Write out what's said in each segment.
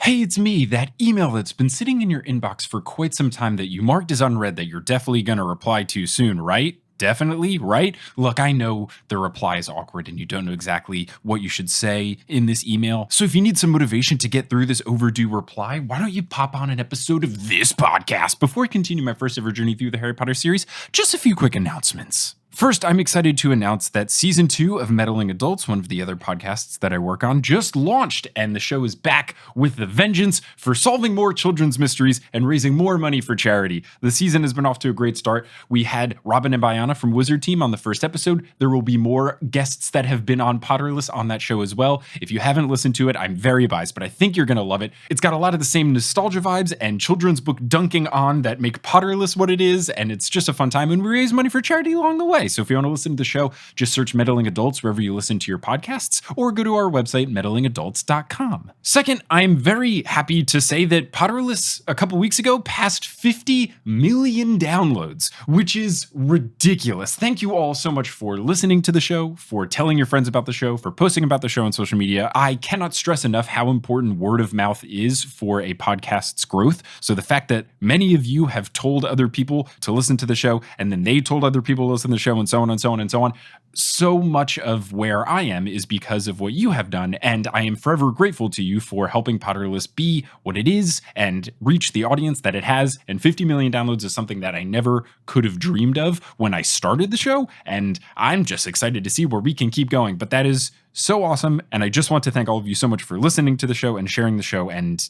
Hey, it's me, that email that's been sitting in your inbox for quite some time that you marked as unread that you're definitely going to reply to soon, right? Definitely, right? Look, I know the reply is awkward and you don't know exactly what you should say in this email. So if you need some motivation to get through this overdue reply, why don't you pop on an episode of this podcast? Before I continue my first ever journey through the Harry Potter series, just a few quick announcements. First, I'm excited to announce that Season 2 of Meddling Adults, one of the other podcasts that I work on, just launched, and the show is back with a vengeance for solving more children's mysteries and raising more money for charity. The season has been off to a great start. We had Robin and Bayana from Wizard Team on the first episode. There will be more guests that have been on Potterless on that show as well. If you haven't listened to it, I'm very biased, but I think you're going to love it. It's got a lot of the same nostalgia vibes and children's book dunking on that make Potterless what it is, and it's just a fun time, and we raise money for charity along the way. So if you want to listen to the show, just search Meddling Adults wherever you listen to your podcasts, or go to our website, meddlingadults.com. Second, I'm very happy to say that Potterless a couple weeks ago passed 50 million downloads, which is ridiculous. Thank you all so much for listening to the show, for telling your friends about the show, for posting about the show on social media. I cannot stress enough how important word of mouth is for a podcast's growth. So the fact that many of you have told other people to listen to the show, and then they told other people to listen to the show, and so on and so on and so on. So much of where I am is because of what you have done, and I am forever grateful to you for helping Potterless be what it is and reach the audience that it has. And 50 million downloads is something that I never could have dreamed of when I started the show, and I'm just excited to see where we can keep going. But that is so awesome, and I just want to thank all of you so much for listening to the show and sharing the show and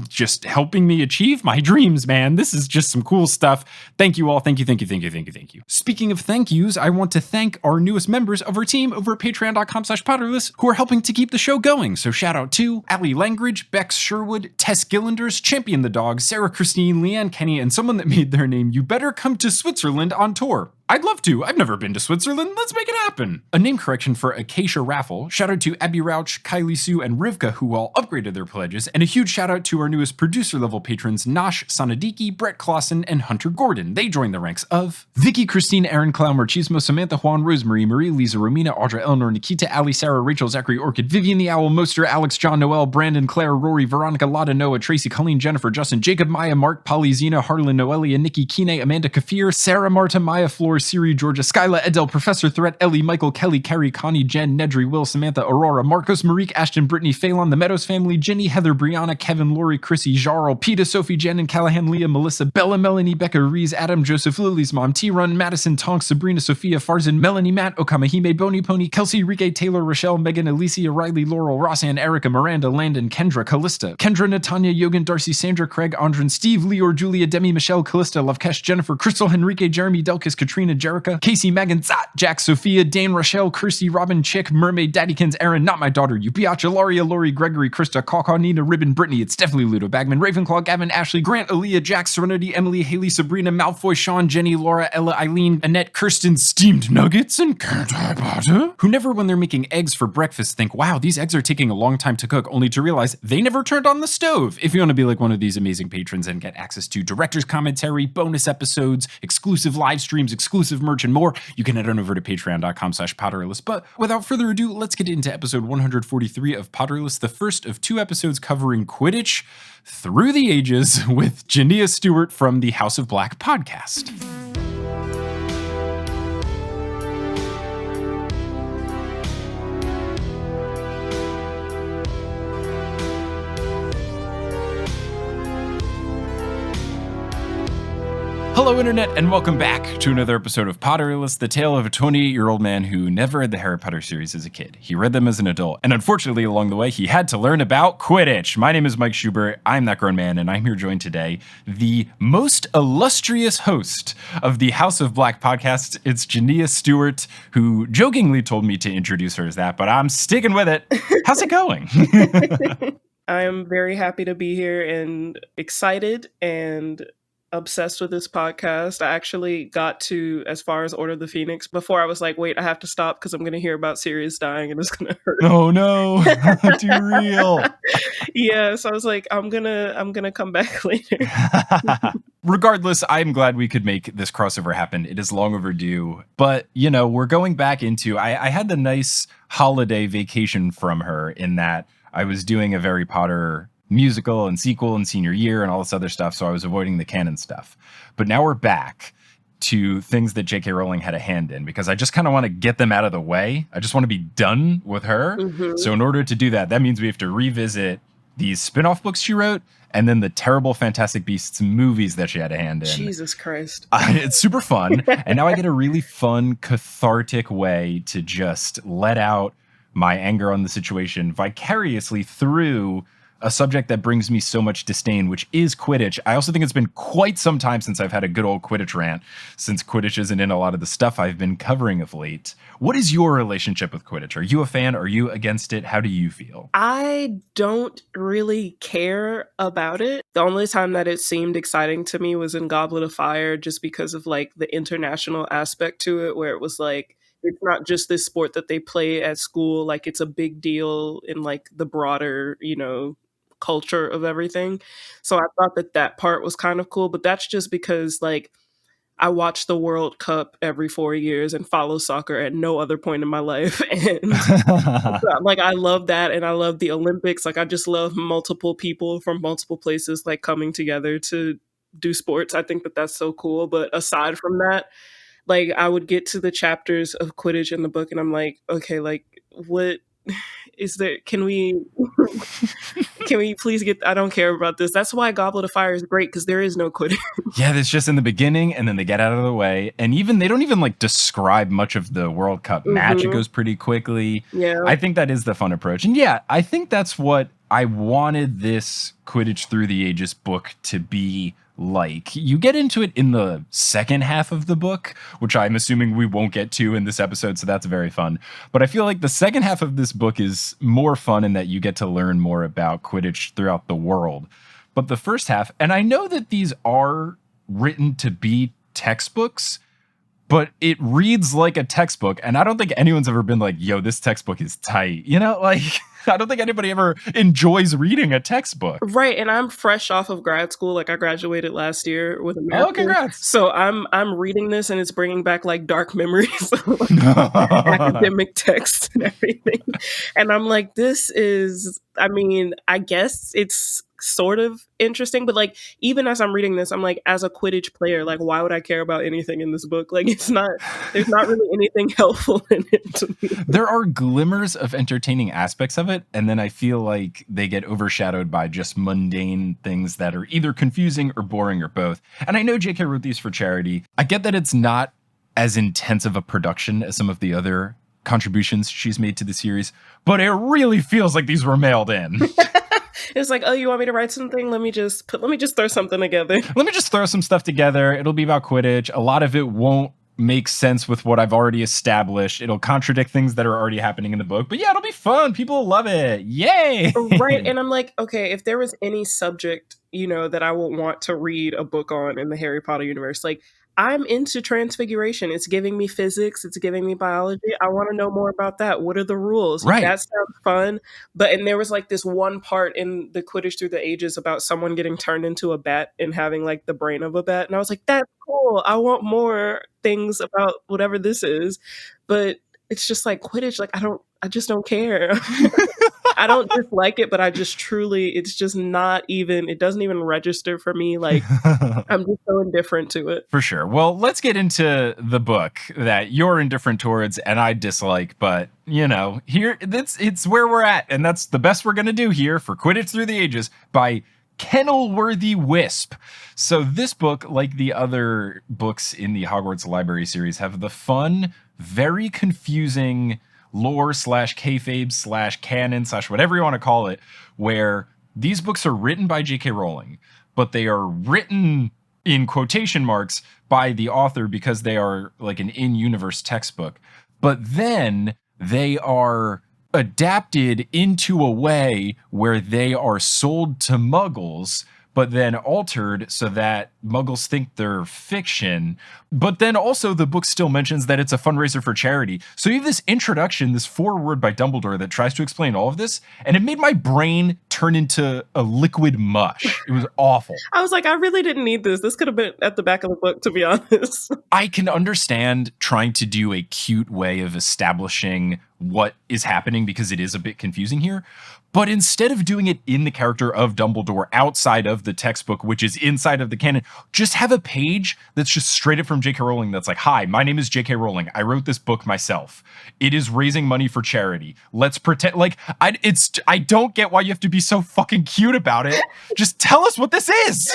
just helping me achieve my dreams, man. This is just some cool stuff. Thank you all. Thank you, thank you, thank you, thank you, thank you. Speaking of thank yous, I want to thank our newest members of our team over at patreon.com/Potterless who are helping to keep the show going. So shout out to Allie Langridge, Bex Sherwood, Tess Gillanders, Champion the Dog, Sarah Christine, Leanne Kenny, and someone that made their name You Better Come to Switzerland on tour. I'd love to. I've never been to Switzerland. Let's make it happen. A name correction for Acacia Raffle. Shout out to Abby Rauch, Kylie Sue, and Rivka, who all upgraded their pledges. And a huge shout out to our newest producer level patrons, Nosh Sanadiki, Brett Clausen, and Hunter Gordon. They joined the ranks of Vicky, Christine, Aaron, Clown, Marchismo, Samantha, Juan, Rosemary, Marie, Lisa, Romina, Audra, Eleanor, Nikita, Ali, Sarah, Rachel, Zachary, Orchid, Vivian the Owl, Moster, Alex, John, Noel, Brandon, Claire, Rory, Veronica, Lotta, Noah, Tracy, Colleen, Jennifer, Justin, Jacob, Maya, Mark, Polly, Zena, Harlan, Noelia, Nikki, Kine, Amanda, Kafir, Sarah, Marta, Maya, Flor, Siri, Georgia, Skyla, Edel, Professor Threat, Ellie, Michael, Kelly, Carrie, Connie, Jen, Nedry, Will, Samantha, Aurora, Marcos, Marique, Ashton, Brittany, Phelan, the Meadows family, Jenny, Heather, Brianna, Kevin, Lori, Chrissy, Jarl, Peta, Sophie, Jen, and Callahan, Leah, Melissa, Bella, Melanie, Becca, Rees, Adam, Joseph, Lily's mom, T-Run, Madison, Tonks, Sabrina, Sophia, Farzan, Melanie, Matt, Okamahime, Boney Pony, Kelsey, Rike, Taylor, Rochelle, Megan, Alicia, Riley, Laurel, Rossanne, Erica, Miranda, Landon, Kendra, Callista, Kendra, Natanya, Yogan, Darcy, Sandra, Craig, Andren, Steve, Leor, Julia, Demi, Michelle, Callista, Lovekesh, Jennifer, Crystal, Henrique, Jeremy, Delkis, Katrina, Jerica, Casey, Megan, Zat, Jack, Sophia, Dane, Rochelle, Kirsty, Robin, Chick, Mermaid, Daddykins, Aaron, Not My Daughter, Upiacha, Laria, Lori, Gregory, Krista, Kawkaw, Nina, Ribbon, Brittany, it's definitely Ludo, Bagman, Ravenclaw, Gavin, Ashley, Grant, Aaliyah, Jack, Serenity, Emily, Haley, Sabrina, Malfoy, Sean, Jenny, Laura, Ella, Eileen, Annette, Kirsten, Steamed Nuggets, and Can't I Butter? Who never, when they're making eggs for breakfast, think, wow, these eggs are taking a long time to cook, only to realize they never turned on the stove. If you want to be like one of these amazing patrons and get access to director's commentary, bonus episodes, exclusive live streams, exclusive merch, and more, you can head on over to patreon.com/Potterless. But without further ado, let's get into episode 143 of Potterless, the first of two episodes covering Quidditch Through the Ages with Jania Stewart from the House of Black podcast. Hello, Internet, and welcome back to another episode of Potterless, the tale of a 28-year-old man who never read the Harry Potter series as a kid. He read them as an adult, and unfortunately, along the way, he had to learn about Quidditch. My name is Mike Schubert. I'm that grown man, and I'm here joined today, the most illustrious host of the House of Black podcast. It's Jania Stewart, who jokingly told me to introduce her as that, but I'm sticking with it. How's it going? I am very happy to be here and excited and obsessed with this podcast. I actually got to as far as Order of the Phoenix before I was like, wait, I have to stop because I'm going to hear about Sirius dying and it's going to hurt. Oh no, too real. Yeah, so I was like, I'm gonna come back later. Regardless, I'm glad we could make this crossover happen. It is long overdue. But, you know, we're going back into, I had the nice holiday vacation from her in that I was doing a Harry Potter musical and sequel and senior year and all this other stuff, so I was avoiding the canon stuff. But now we're back to things that J.K. Rowling had a hand in, because I just kind of want to get them out of the way. I just want to be done with her. Mhm. So in order to do that, that means we have to revisit these spin-off books she wrote, and then the terrible Fantastic Beasts movies that she had a hand in. Jesus Christ. It's super fun. And now I get a really fun, cathartic way to just let out my anger on the situation vicariously through a subject that brings me so much disdain, which is Quidditch. I also think it's been quite some time since I've had a good old Quidditch rant, since Quidditch isn't in a lot of the stuff I've been covering of late. What is your relationship with Quidditch? Are you a fan? Are you against it? How do you feel? I don't really care about it. The only time that it seemed exciting to me was in Goblet of Fire, just because of like the international aspect to it, where it was like, it's not just this sport that they play at school, like it's a big deal in like the broader, culture of everything. So I thought that that part was kind of cool, but that's just because like I watch the World Cup every 4 years and follow soccer at no other point in my life. And like I love that, and I love the Olympics. Like I just love multiple people from multiple places like coming together to do sports. I think that that's so cool. But aside from that, like I would get to the chapters of Quidditch in the book and I'm like, okay, like what is there, can we please get, I don't care about this. That's why Goblet of Fire is great, because there is no Quidditch. Yeah, that's just in the beginning, and then they get out of the way. And even they don't even like describe much of the World Cup match. It goes pretty quickly. Yeah. I think that is the fun approach. And yeah, I think that's what I wanted this Quidditch Through the Ages book to be like. You get into it in the second half of the book, which I'm assuming we won't get to in this episode, so that's very fun. But I feel like the second half of this book is more fun in that you get to learn more about Quidditch throughout the world. But the first half, and I know that these are written to be textbooks, but it reads like a textbook, and I don't think anyone's ever been like, yo, this textbook is tight. Like, I don't think anybody ever enjoys reading a textbook. Right, and I'm fresh off of grad school. Like I graduated last year with a master's. Oh, congrats. So I'm reading this and it's bringing back like dark memories of academic text and everything. And I'm like, this is, I mean, I guess it's sort of interesting, but like even as I'm reading this, I'm like, as a Quidditch player, like why would I care about anything in this book? Like there's not really anything helpful in it to me. There are glimmers of entertaining aspects of it, and then I feel like they get overshadowed by just mundane things that are either confusing or boring or both. And I know JK wrote these for charity. I get that it's not as intense of a production as some of the other contributions she's made to the series, but it really feels like these were mailed in. It's like, oh, you want me to write something? Let me just throw something together. Let me just throw some stuff together. It'll be about Quidditch. A lot of it won't make sense with what I've already established. It'll contradict things that are already happening in the book. But yeah, it'll be fun. People will love it. Yay! Right. And I'm like, okay, if there was any subject, that I would want to read a book on in the Harry Potter universe, like I'm into transfiguration. It's giving me physics. It's giving me biology. I want to know more about that. What are the rules? Right. That sounds fun. And there was like this one part in the Quidditch Through the Ages about someone getting turned into a bat and having like the brain of a bat. And I was like, that's cool. I want more things about whatever this is. But it's just like Quidditch. Like, I just don't care. I don't dislike it, but it's just not even, it doesn't even register for me. Like, I'm just so indifferent to it. For sure. Well, let's get into the book that you're indifferent towards and I dislike, but here it's where we're at. And that's the best we're going to do here for Quidditch Through the Ages by Kennelworthy Wisp. So this book, like the other books in the Hogwarts Library series, have the fun, very confusing lore / kayfabe / canon / whatever you want to call it, where these books are written by J.K. Rowling, but they are written in quotation marks by the author because they are like an in-universe textbook. But then they are adapted into a way where they are sold to Muggles, but then altered so that Muggles think they're fiction. But then also the book still mentions that it's a fundraiser for charity. So you have this introduction, this foreword by Dumbledore that tries to explain all of this, and it made my brain turn into a liquid mush. It was awful. I was like, I really didn't need this. This could have been at the back of the book, to be honest. I can understand trying to do a cute way of establishing what is happening because it is a bit confusing here. But instead of doing it in the character of Dumbledore outside of the textbook, which is inside of the canon, just have a page that's just straight up from J.K. Rowling that's like, hi, my name is J.K. Rowling. I wrote this book myself. It is raising money for charity. Let's pretend like I don't get why you have to be so fucking cute about it. Just tell us what this is.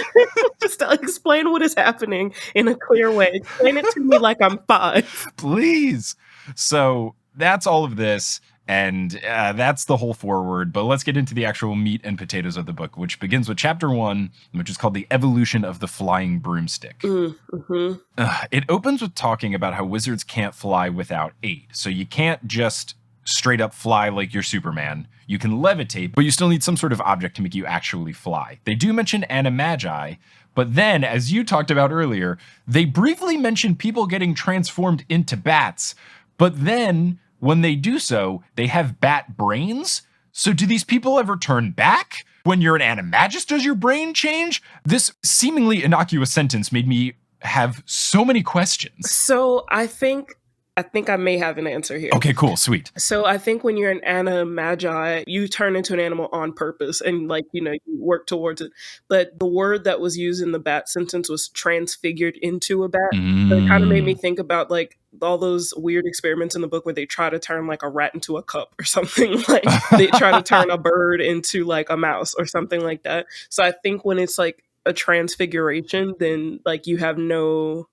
Just explain what is happening in a clear way. Explain it to me like I'm 5. Please. So that's all of this. And that's the whole foreword. But let's get into the actual meat and potatoes of the book, which begins with chapter 1, which is called The Evolution of the Flying Broomstick. It opens with talking about how wizards can't fly without aid. So you can't just straight up fly like you're Superman. You can levitate, but you still need some sort of object to make you actually fly. They do mention animagi, but then, as you talked about earlier, they briefly mention people getting transformed into bats. But then, when they do so, they have bat brains? So do these people ever turn back? When you're an animagus, does your brain change? This seemingly innocuous sentence made me have so many questions. So I think I may have an answer here. Okay, cool, sweet. So I think when you're an animagi, you turn into an animal on purpose and you work towards it. But the word that was used in the bat sentence was transfigured into a bat. So it kind of made me think about like all those weird experiments in the book where they try to turn like a rat into a cup or something. Like they try to turn a bird into like a mouse or something like that. So I think when it's like a transfiguration, then like you have no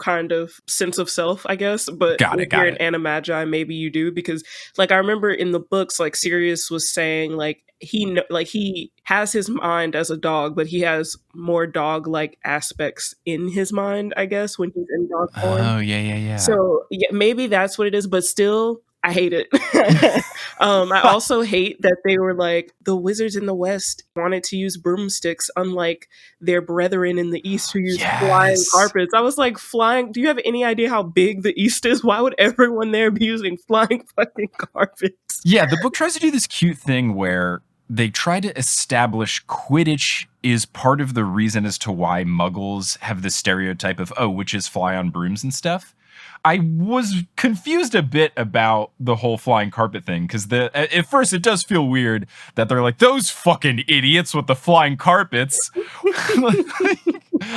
kind of sense of self, I guess. But if you're an animagi, maybe you do, because like I remember in the books, like Sirius was saying like he has his mind as a dog, but he has more dog-like aspects in his mind, I guess, when he's in dog form. Oh yeah. So yeah, maybe that's what it is, but still I hate it. I also hate that they were like, the wizards in the West wanted to use broomsticks, unlike their brethren in the East who use flying carpets. I was like, flying? Do you have any idea how big the East is? Why would everyone there be using flying fucking carpets? Yeah, the book tries to do this cute thing where they try to establish Quidditch is part of the reason as to why Muggles have this stereotype of, witches fly on brooms and stuff. I was confused a bit about the whole flying carpet thing, because at first it does feel weird that they're like, those fucking idiots with the flying carpets.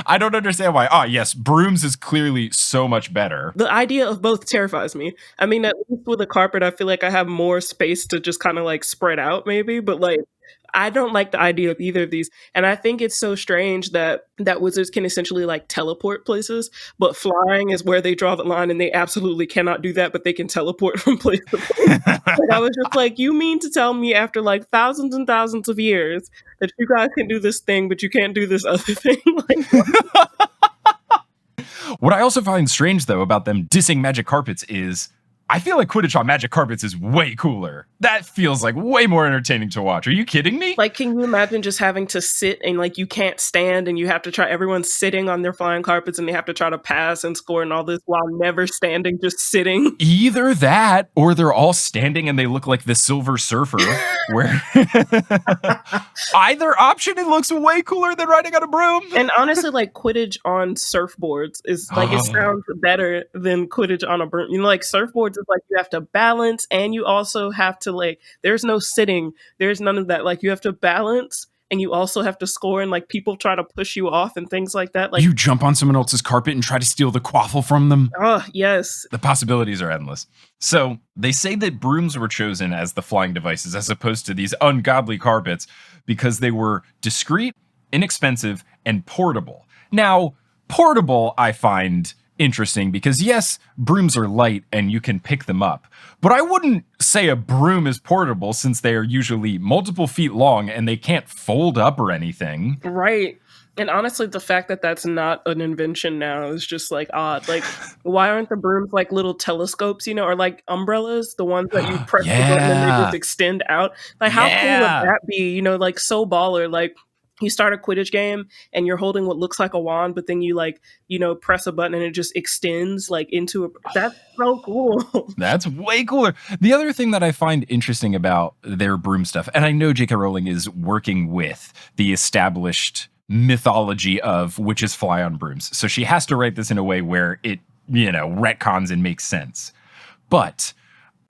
I don't understand why. Yes, brooms is clearly so much better. The idea of both terrifies me. I mean, at least with a carpet, I feel like I have more space to just kind of like spread out maybe, but like, I don't like the idea of either of these. And I think it's so strange that wizards can essentially like teleport places, but flying is where they draw the line and they absolutely cannot do that, but they can teleport from place to place. Like, I was just like, you mean to tell me after like thousands and thousands of years that you guys can do this thing, but you can't do this other thing? Like, what I also find strange though about them dissing magic carpets is I feel like Quidditch on magic carpets is way cooler. That feels like way more entertaining to watch. Are you kidding me? Like, can you imagine just having to sit and like you can't stand and you have to try, everyone's sitting on their flying carpets and they have to try to pass and score and all this while never standing, just sitting? Either that or they're all standing and they look like the Silver Surfer. Where either option, it looks way cooler than riding on a broom. And honestly, like Quidditch on surfboards is like, it sounds better than Quidditch on a broom. You know, like surfboards is like you have to balance and you also have to like, there's no sitting, there's none of that. Like you have to balance and you also have to score and like people try to push you off and things like that. Like you jump on someone else's carpet and try to steal the quaffle from them. Oh, yes. The possibilities are endless. So they say that brooms were chosen as the flying devices as opposed to these ungodly carpets because they were discreet, inexpensive, and portable. Now, portable I find interesting because yes, brooms are light and you can pick them up. But I wouldn't say a broom is portable since they are usually multiple feet long and they can't fold up or anything. Right. And honestly, the fact that that's not an invention now is just like odd. Like, why aren't the brooms like little telescopes, or like umbrellas, the ones that you press the button and they just extend out? Like, how cool would that be? Like so baller. Like, you start a Quidditch game and you're holding what looks like a wand, but then you like, press a button and it just extends like into a, that's so cool. That's way cooler. The other thing that I find interesting about their broom stuff, and I know J.K. Rowling is working with the established mythology of witches fly on brooms. So she has to write this in a way where it, retcons and makes sense. But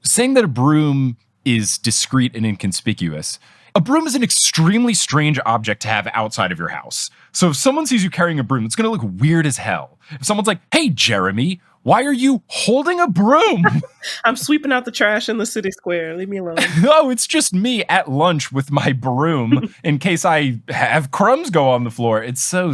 saying that a broom is discreet and inconspicuous, A broom is an extremely strange object to have outside of your house. So if someone sees you carrying a broom, it's going to look weird as hell. If someone's like, hey, Jeremy, why are you holding a broom? I'm sweeping out the trash in the city square. Leave me alone. No, it's just me at lunch with my broom in case I have crumbs go on the floor. It's so...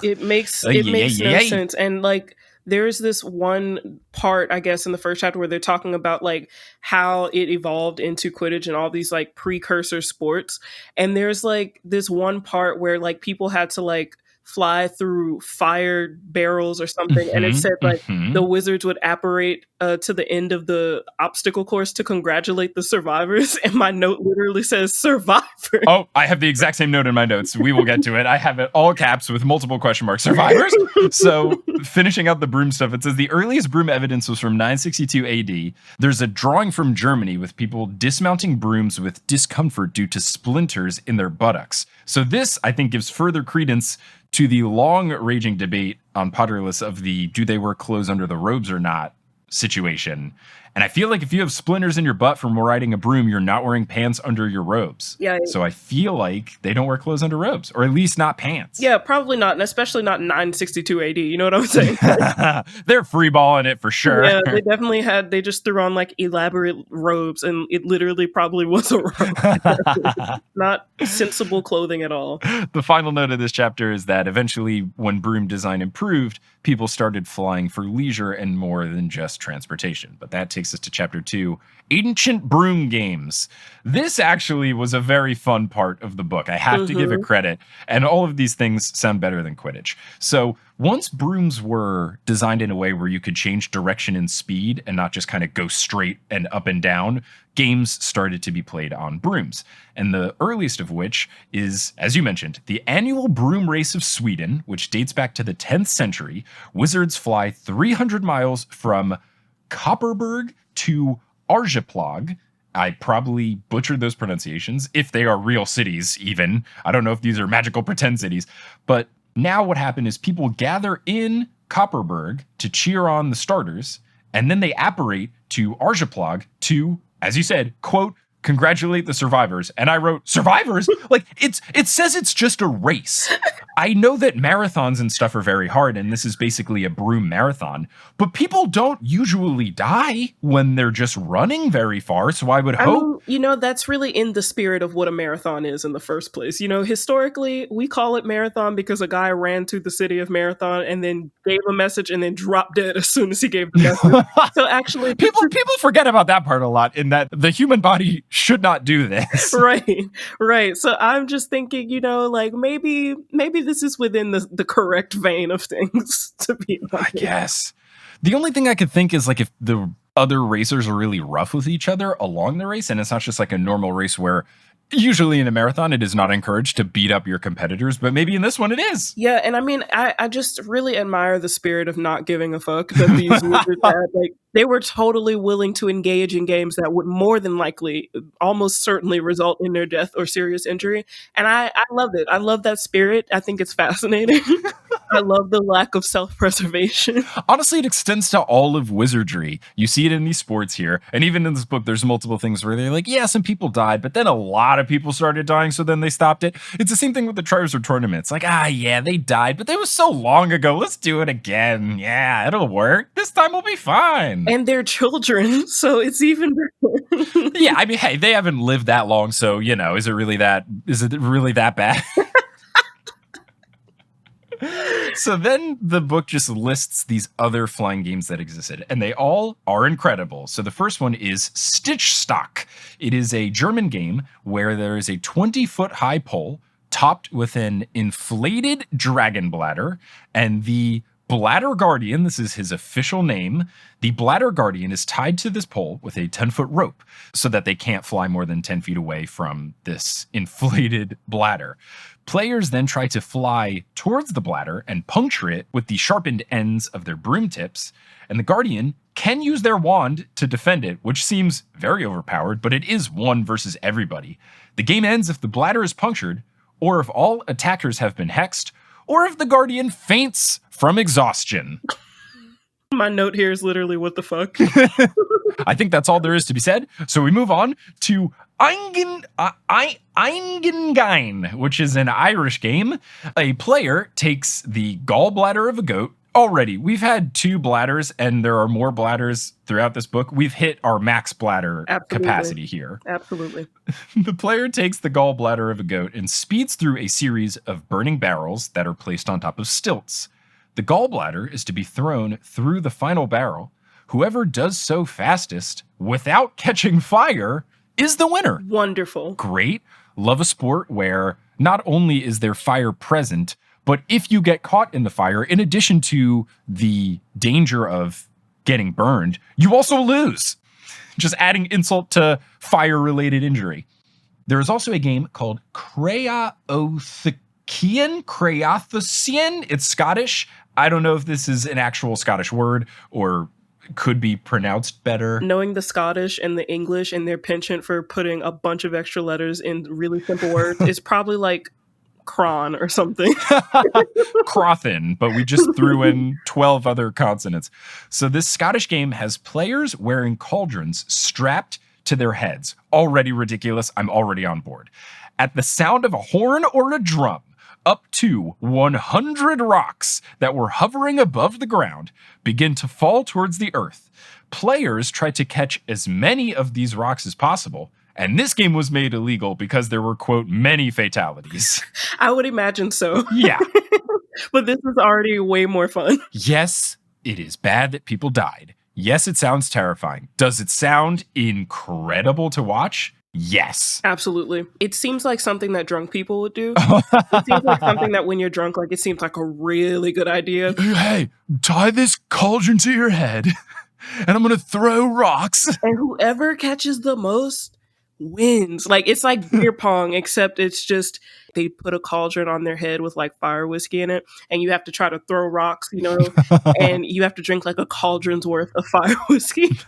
It makes no sense. And like, there's this one part, I guess, in the first chapter where they're talking about like how it evolved into Quidditch and all these like precursor sports. And there's like this one part where like people had to like fly through fire barrels or something, and it said like the wizards would apparate to the end of the obstacle course to congratulate the survivors, and my note literally says survivor. Oh, I have the exact same note in my notes. We will get to it. I have it all caps with multiple question marks. Survivors. So finishing out the broom stuff, it says the earliest broom evidence was from 962 AD. There's a drawing from Germany with people dismounting brooms with discomfort due to splinters in their buttocks. So this, I think, gives further credence to the long-raging debate on Potterless of the do they wear clothes under the robes or not situation. And I feel like if you have splinters in your butt from riding a broom, you're not wearing pants under your robes. Yeah. So I feel like they don't wear clothes under robes, or at least not pants. Yeah, probably not, and especially not 962 AD. You know what I'm saying? They're freeballing it for sure. Yeah, they just threw on like elaborate robes, and it literally probably was a robe. Not sensible clothing at all. The final note of this chapter is that eventually, when broom design improved, people started flying for leisure and more than just transportation. But that takes us to chapter 2, Ancient Broom Games. This actually was a very fun part of the book. I have to give it credit. And all of these things sound better than Quidditch. So once brooms were designed in a way where you could change direction and speed and not just kind of go straight and up and down, games started to be played on brooms. And the earliest of which is, as you mentioned, the annual broom race of Sweden, which dates back to the 10th century. Wizards fly 300 miles from Kopparberg to Arjeplog. I probably butchered those pronunciations, if they are real cities even. I don't know if these are magical pretend cities. But now what happened is people gather in Kopparberg to cheer on the starters, and then they apparate to Arjeplog to, as you said, quote, congratulate the survivors. And I wrote, survivors? Like, it says it's just a race. I know that marathons and stuff are very hard, and this is basically a broom marathon, but people don't usually die when they're just running very far, so I would hope... that's really in the spirit of what a marathon is in the first place. Historically, we call it marathon because a guy ran to the city of Marathon and then gave a message and then dropped dead as soon as he gave the message. So actually... People forget about that part a lot, in that the human body should not do this. Right. So I'm just thinking, maybe this is within the correct vein of things, to be honest. I guess. The only thing I could think is like if the other racers are really rough with each other along the race, and it's not just like a normal race where usually in a marathon it is not encouraged to beat up your competitors, but maybe in this one it is. Yeah, and I mean, I just really admire the spirit of not giving a fuck that these wizards had. Like, they were totally willing to engage in games that would more than likely, almost certainly, result in their death or serious injury. And I love it. I love that spirit. I think it's fascinating. I love the lack of self-preservation. Honestly, it extends to all of wizardry. You see it in these sports here. And even in this book, there's multiple things where they're like, yeah, some people died, but then a lot of people started dying, so then they stopped it. It's the same thing with the Triwizard tournaments. Like, yeah, they died, but that was so long ago. Let's do it again. Yeah, it'll work. This time we'll be fine. And they're children, so it's even better. Yeah, I mean, hey, they haven't lived that long, so, is it really that bad? So then the book just lists these other flying games that existed, and they all are incredible. So the first one is Stitch Stock. It is a German game where there is a 20-foot high pole topped with an inflated dragon bladder, and the Bladder Guardian, this is his official name, the Bladder Guardian is tied to this pole with a 10-foot rope so that they can't fly more than 10 feet away from this inflated bladder. Players then try to fly towards the bladder and puncture it with the sharpened ends of their broom tips, and the Guardian can use their wand to defend it, which seems very overpowered, but it is one versus everybody. The game ends if the bladder is punctured, or if all attackers have been hexed, or if the Guardian faints from exhaustion. My note here is literally, what the fuck? I think that's all there is to be said. So we move on to Eigengyne, which is an Irish game. A player takes the gallbladder of a goat. Already, we've had 2 bladders, and there are more bladders throughout this book. We've hit our max bladder capacity here. Absolutely. The player takes the gallbladder of a goat and speeds through a series of burning barrels that are placed on top of stilts. The gallbladder is to be thrown through the final barrel. Whoever does so fastest without catching fire is the winner. Wonderful. Great. Love a sport where not only is there fire present, but if you get caught in the fire, in addition to the danger of getting burned, you also lose. Just adding insult to fire-related injury. There is also a game called Creathocian. It's Scottish. I don't know if this is an actual Scottish word or could be pronounced better. Knowing the Scottish and the English and their penchant for putting a bunch of extra letters in really simple words is probably like cron or something. Crothin, but we just threw in 12 other consonants. So this Scottish game has players wearing cauldrons strapped to their heads. Already ridiculous. I'm already on board. At the sound of a horn or a drum, up to 100 rocks that were hovering above the ground begin to fall towards the earth. Players try to catch as many of these rocks as possible. And this game was made illegal because there were, quote, many fatalities. I would imagine so. Yeah. But this is already way more fun. Yes, it is bad that people died. Yes, it sounds terrifying. Does it sound incredible to watch? Yes. Absolutely. It seems like something that drunk people would do. It seems like something that when you're drunk, like it seems like a really good idea. Hey, tie this cauldron to your head, and I'm going to throw rocks. And whoever catches the most wins. Like it's like beer pong, except it's just they put a cauldron on their head with like fire whiskey in it, and you have to try to throw rocks, you know, and you have to drink like a cauldron's worth of fire whiskey.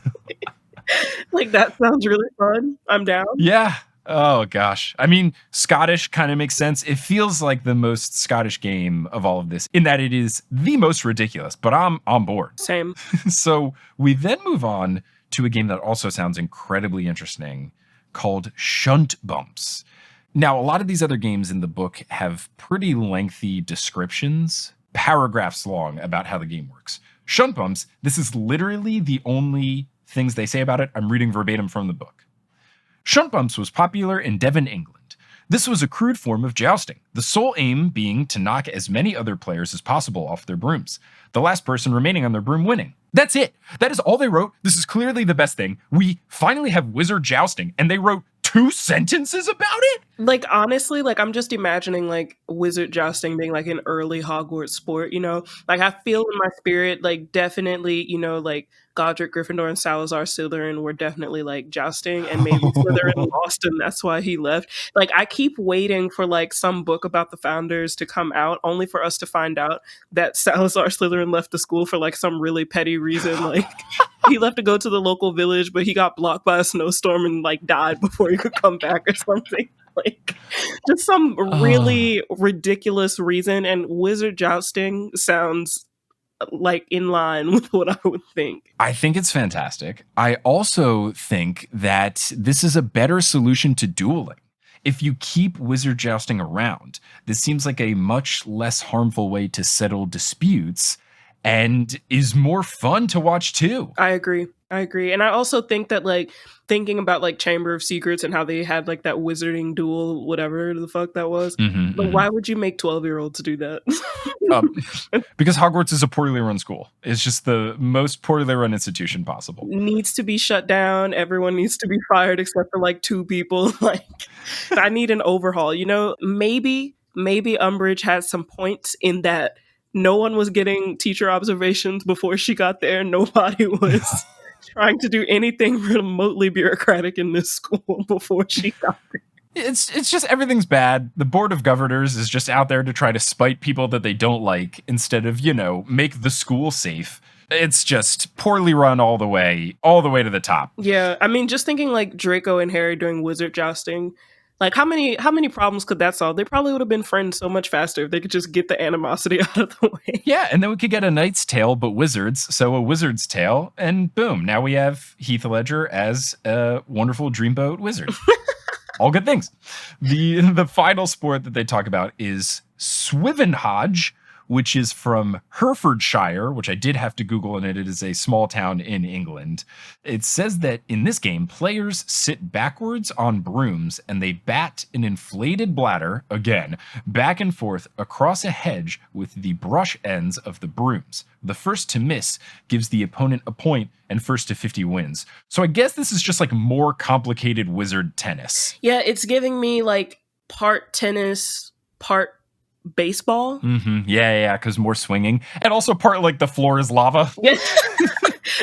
Like that sounds really fun. I'm down. Yeah. Oh gosh. I mean, Scottish kind of makes sense. It feels like the most Scottish game of all of this in that it is the most ridiculous, but I'm on board. Same. So we then move on to a game that also sounds incredibly interesting called Shunt Bumps. Now, a lot of these other games in the book have pretty lengthy descriptions, paragraphs long, about how the game works. Shunt Bumps, this is literally the only things they say about it. I'm reading verbatim from the book. Shunt Bumps was popular in Devon, England. This was a crude form of jousting, the sole aim being to knock as many other players as possible off their brooms, the last person remaining on their broom winning. That's it. That is all they wrote. This is clearly the best thing. We finally have wizard jousting, and they wrote 2 sentences about it? Like, honestly, like, I'm just imagining, like, wizard jousting being, like, an early Hogwarts sport, you know? Like, I feel in my spirit, like, definitely, you know, like, Godric Gryffindor and Salazar Slytherin were definitely, like, jousting, and maybe Slytherin lost, and that's why he left. Like, I keep waiting for, like, some book about the founders to come out, only for us to find out that Salazar Slytherin left the school for, like, some really petty reason. Like, he left to go to the local village, but he got blocked by a snowstorm and, like, died before he could come back or something. Like, just some really ridiculous reason, and wizard jousting sounds like in line with what I would think. I think it's fantastic. I also think that this is a better solution to dueling. If you keep wizard jousting around, this seems like a much less harmful way to settle disputes and is more fun to watch too. I agree. And I also think that, like, thinking about, like, Chamber of Secrets and how they had, like, that wizarding duel, whatever the fuck that was. Why would you make 12-year-olds do that? Because Hogwarts is a poorly run school. It's just the most poorly run institution possible. Needs to be shut down. Everyone needs to be fired except for, like, 2 people. Like, I need an overhaul. You know, maybe Umbridge had some points in that no one was getting teacher observations before she got there. Nobody was trying to do anything remotely bureaucratic in this school before she got there. It's just everything's bad. The Board of Governors is just out there to try to spite people that they don't like instead of, you know, make the school safe. It's just poorly run all the way to the top. Yeah, I mean, just thinking like Draco and Harry doing wizard jousting, like how many problems could that solve? They probably would have been friends so much faster if they could just get the animosity out of the way. Yeah, and then we could get a Knight's Tale, but wizards. So a Wizard's Tale, and boom, now we have Heath Ledger as a wonderful dreamboat wizard. All good things. The final sport that they talk about is Swivenhodge, which is from Herefordshire, which I did have to Google, and it is a small town in England. It says that in this game, players sit backwards on brooms and they bat an inflated bladder, again, back and forth across a hedge with the brush ends of the brooms. The first to miss gives the opponent a point, and first to 50 wins. So I guess this is just like more complicated wizard tennis. Yeah, it's giving me like part tennis, part baseball. Yeah, because more swinging. And also part like the floor is lava. Yeah.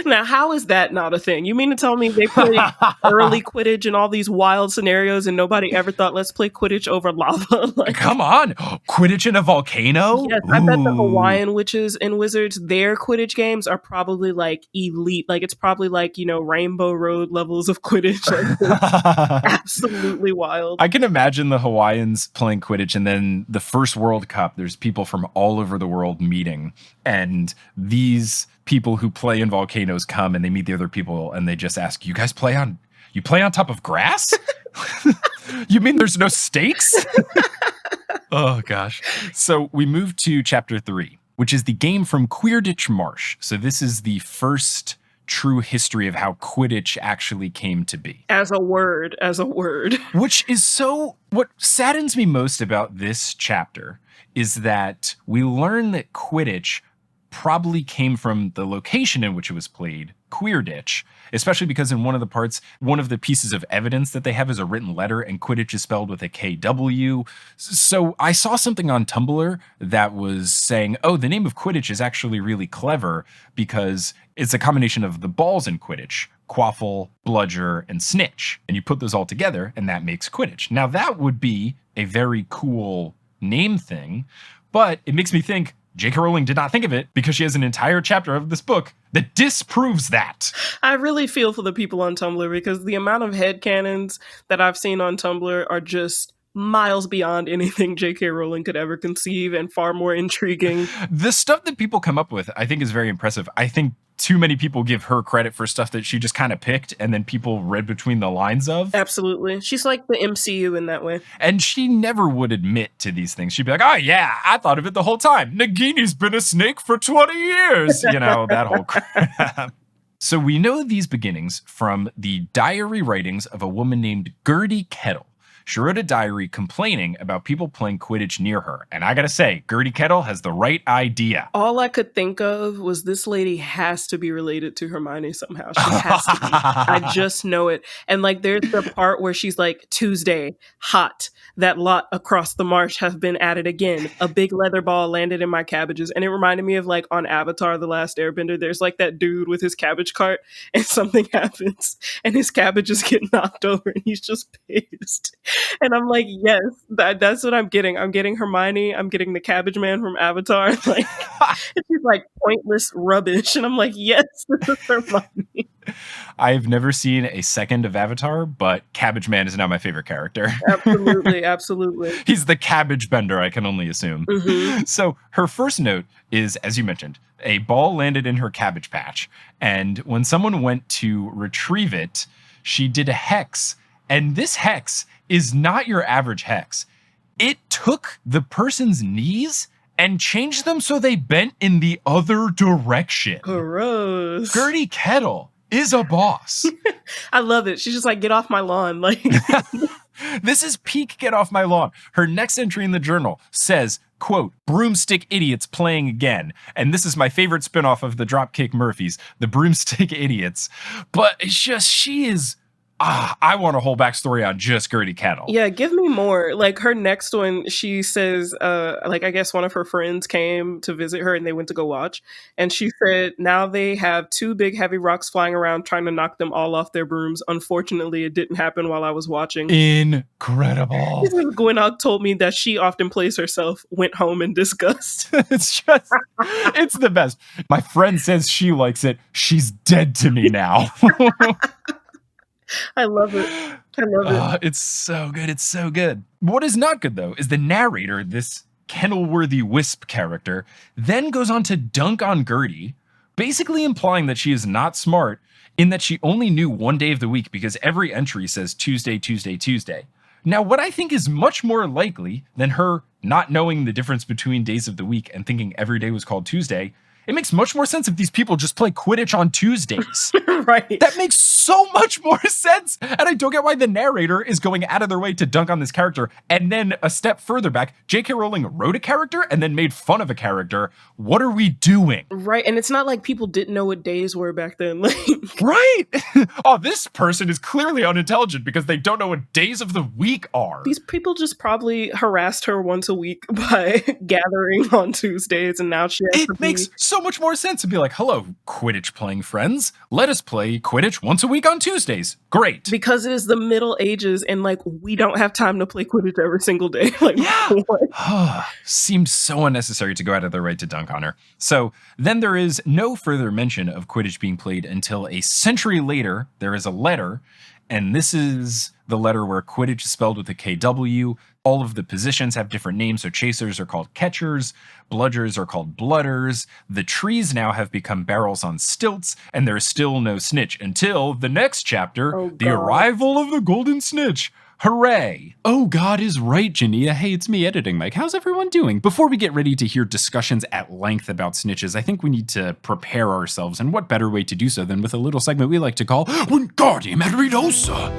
Now, how is that not a thing? You mean to tell me they played early Quidditch in all these wild scenarios and nobody ever thought, let's play Quidditch over lava? Like, come on. Quidditch in a volcano? Yes, I bet the Hawaiian witches and wizards, their Quidditch games are probably like elite. Like, it's probably like, Rainbow Road levels of Quidditch. Like, absolutely wild. I can imagine the Hawaiians playing Quidditch, and then the first World Cup, there's people from all over the world meeting, and these people who play in volcanoes come and they meet the other people and they just ask, you play on top of grass? You mean there's no stakes? Oh gosh. So we move to chapter 3, which is the game from Quidditch Marsh. So this is the first true history of how Quidditch actually came to be. As a word. Which is what saddens me most about this chapter is that we learn that Quidditch probably came from the location in which it was played, Queerditch, especially because in one of the parts, one of the pieces of evidence that they have is a written letter, and Quidditch is spelled with a KW. So I saw something on Tumblr that was saying, oh, the name of Quidditch is actually really clever because it's a combination of the balls in Quidditch, Quaffle, Bludger, and Snitch. And you put those all together, and that makes Quidditch. Now, that would be a very cool name thing, but it makes me think, J.K. Rowling did not think of it because she has an entire chapter of this book that disproves that. I really feel for the people on Tumblr because the amount of headcanons that I've seen on Tumblr are just miles beyond anything J.K. Rowling could ever conceive and far more intriguing. The stuff that people come up with, I think, is very impressive. I think too many people give her credit for stuff that she just kind of picked and then people read between the lines of. Absolutely. She's like the MCU in that way. And she never would admit to these things. She'd be like, oh yeah, I thought of it the whole time. Nagini's been a snake for 20 years. That whole crap. So we know these beginnings from the diary writings of a woman named Gertie Kettle. She wrote a diary complaining about people playing Quidditch near her. And I gotta say, Gertie Kettle has the right idea. All I could think of was this lady has to be related to Hermione somehow. She has to be. I just know it. And like, there's the part where she's like, Tuesday, hot. That lot across the marsh have been at it again. A big leather ball landed in my cabbages. And it reminded me of like on Avatar, The Last Airbender, there's like that dude with his cabbage cart and something happens and his cabbages get knocked over and he's just pissed. And I'm like, yes, that's what I'm getting. I'm getting Hermione. I'm getting the Cabbage Man from Avatar. Like, it's just like pointless rubbish. And I'm like, yes, this is Hermione. I've never seen a second of Avatar, but Cabbage Man is now my favorite character. Absolutely. He's the cabbage bender, I can only assume. Mm-hmm. So her first note is, as you mentioned, a ball landed in her cabbage patch. And when someone went to retrieve it, she did a hex. And this hex is not your average hex. It took the person's knees and changed them so they bent in the other direction. Gross. Gertie Kettle is a boss. I love it. She's just like, get off my lawn. Like, this is peak get off my lawn. Her next entry in the journal says, quote, Broomstick idiots playing again. And this is my favorite spinoff of the Dropkick Murphys, the Broomstick idiots. But it's just, she is... I want a whole backstory on just Gertie Kettle. Yeah, give me more. Like her next one, she says, like I guess one of her friends came to visit her and they went to go watch. And she said, now they have 2 big heavy rocks flying around trying to knock them all off their brooms. Unfortunately, it didn't happen while I was watching. Incredible. Gwennock told me that she often plays herself, went home in disgust. It's the best. My friend says she likes it. She's dead to me now. I love it. It's so good. It's so good. What is not good, though, is the narrator, this Kennelworthy Wisp character, then goes on to dunk on Gertie, basically implying that she is not smart in that she only knew one day of the week because every entry says Tuesday, Tuesday, Tuesday. Now, what I think is much more likely than her not knowing the difference between days of the week and thinking every day was called Tuesday, it makes much more sense if these people just play Quidditch on Tuesdays. Right. That makes so much more sense. And I don't get why the narrator is going out of their way to dunk on this character. And then a step further back, J.K. Rowling wrote a character and then made fun of a character. What are we doing? Right. And it's not like people didn't know what days were back then. Like, right. Oh, this person is clearly unintelligent because they don't know what days of the week are. these people just probably harassed her once a week by gathering on Tuesdays, and now she has to It makes so much more sense to be like, hello, Quidditch playing friends. Let us play Quidditch once a week on Tuesdays. Great. because it is the Middle Ages, and like we don't have time to play Quidditch every single day. Like, Yeah. what? Seems so unnecessary to go out of their way to dunk on her. So then there is no further mention of Quidditch being played until a century later. There is a letter, and this is the letter where Quidditch is spelled with a KW. All of the positions have different names. So chasers are called catchers, bludgers are called blooders. The trees now have become barrels on stilts, and there's still no Snitch until the next chapter, Oh, the God. arrival of the Golden Snitch. Hooray! Oh, God is right, Jania. Hey, it's me editing, Mike. How's everyone doing? Before we get ready to hear discussions at length about snitches, I think we need to prepare ourselves, and what better way to do so than with a little segment we like to call Wingardium Leviosa.